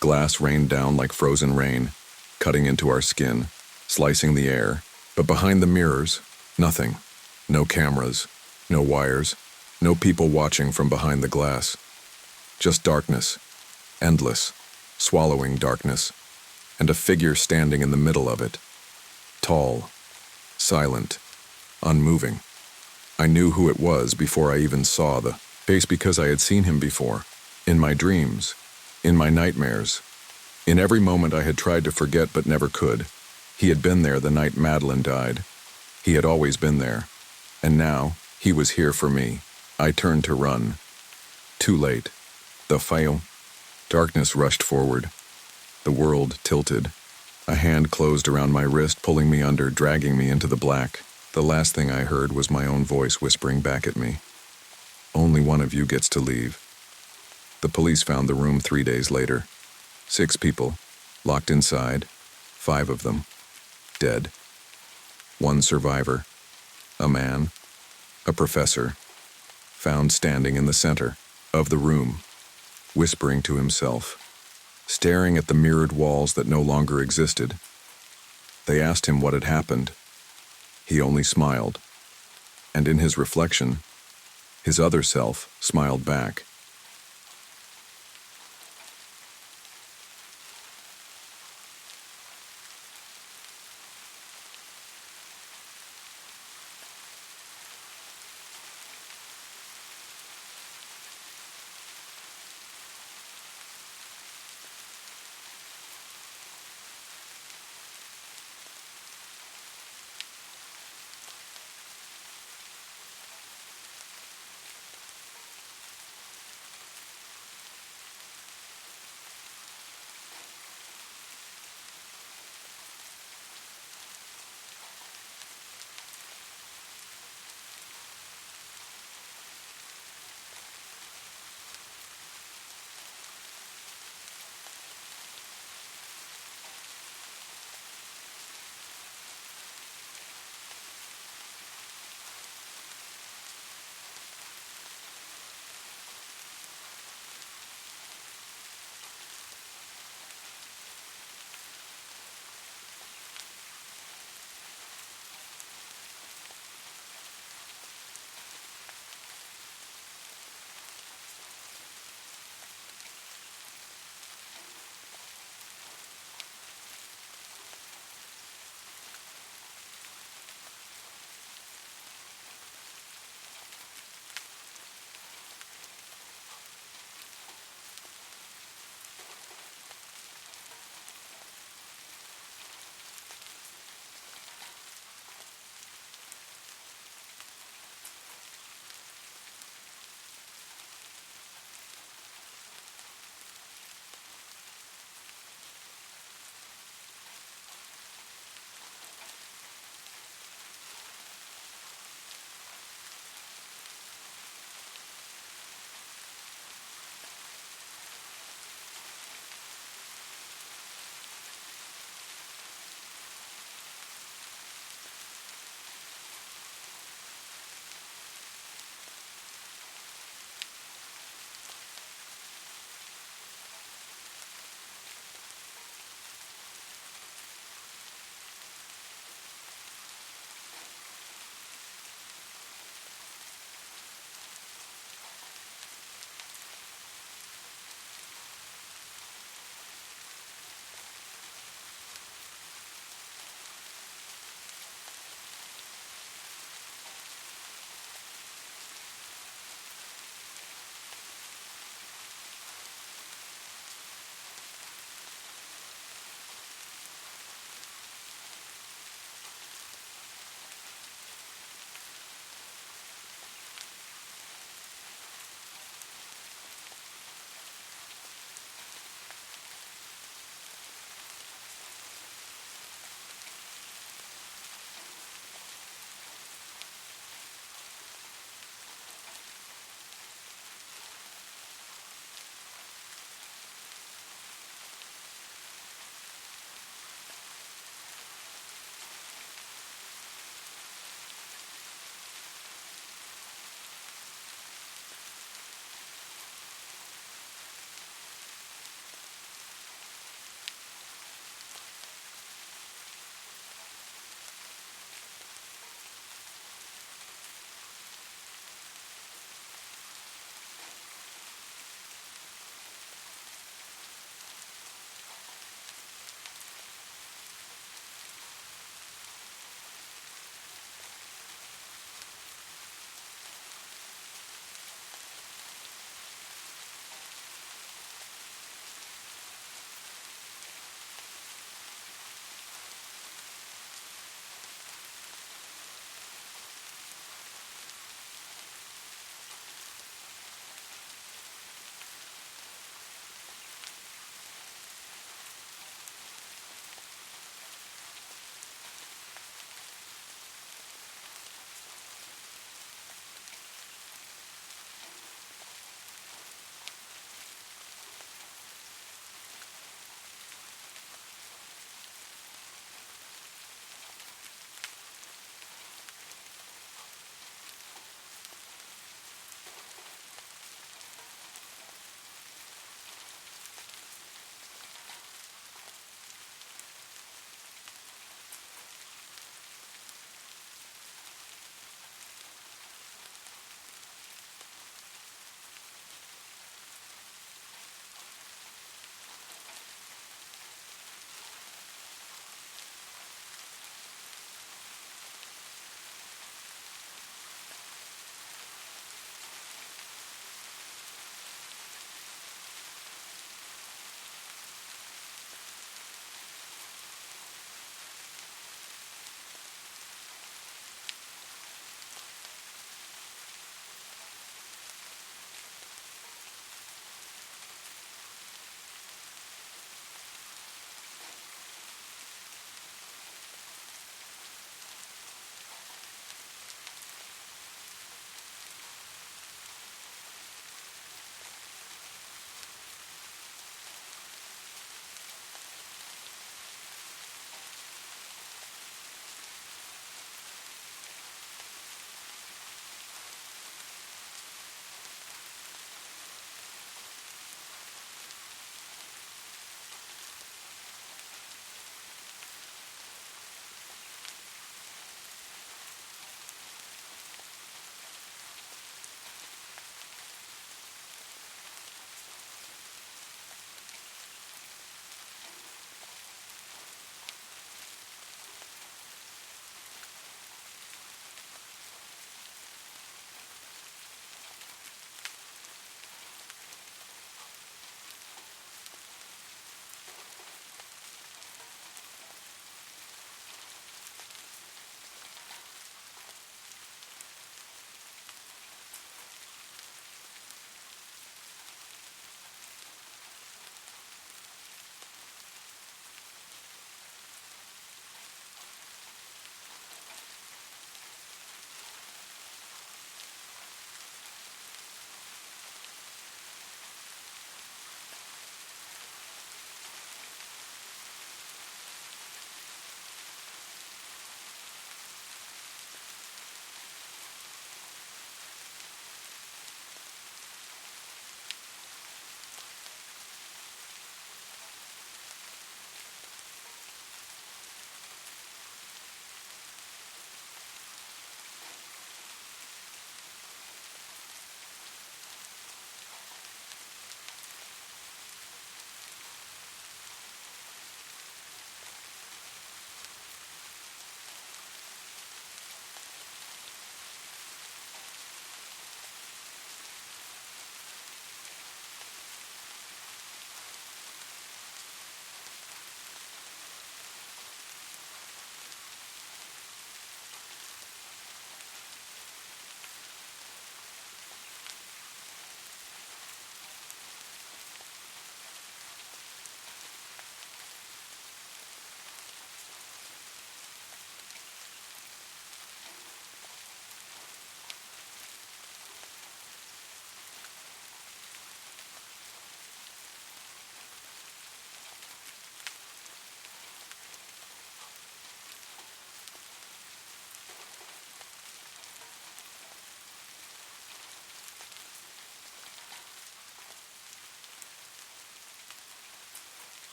Glass rained down like frozen rain, cutting into our skin, slicing the air. But behind the mirrors, nothing. No cameras, no wires, no people watching from behind the glass. Just darkness, endless, swallowing darkness, and a figure standing in the middle of it. Tall, silent, unmoving. I knew who it was before I even saw the face, because I had seen him before, in my dreams, in my nightmares. In every moment I had tried to forget but never could. He had been there the night Madeline died. He had always been there. And now, he was here for me. I turned to run. Too late. The fail. Darkness rushed forward. The world tilted. A hand closed around my wrist, pulling me under, dragging me into the black. The last thing I heard was my own voice whispering back at me. "Only one of you gets to leave." The police found the room 3 days later. 6 people, locked inside, 5 of them, dead. 1 survivor, a man, a professor, found standing in the center of the room, whispering to himself, staring at the mirrored walls that no longer existed. They asked him what had happened. He only smiled, and in his reflection, his other self smiled back.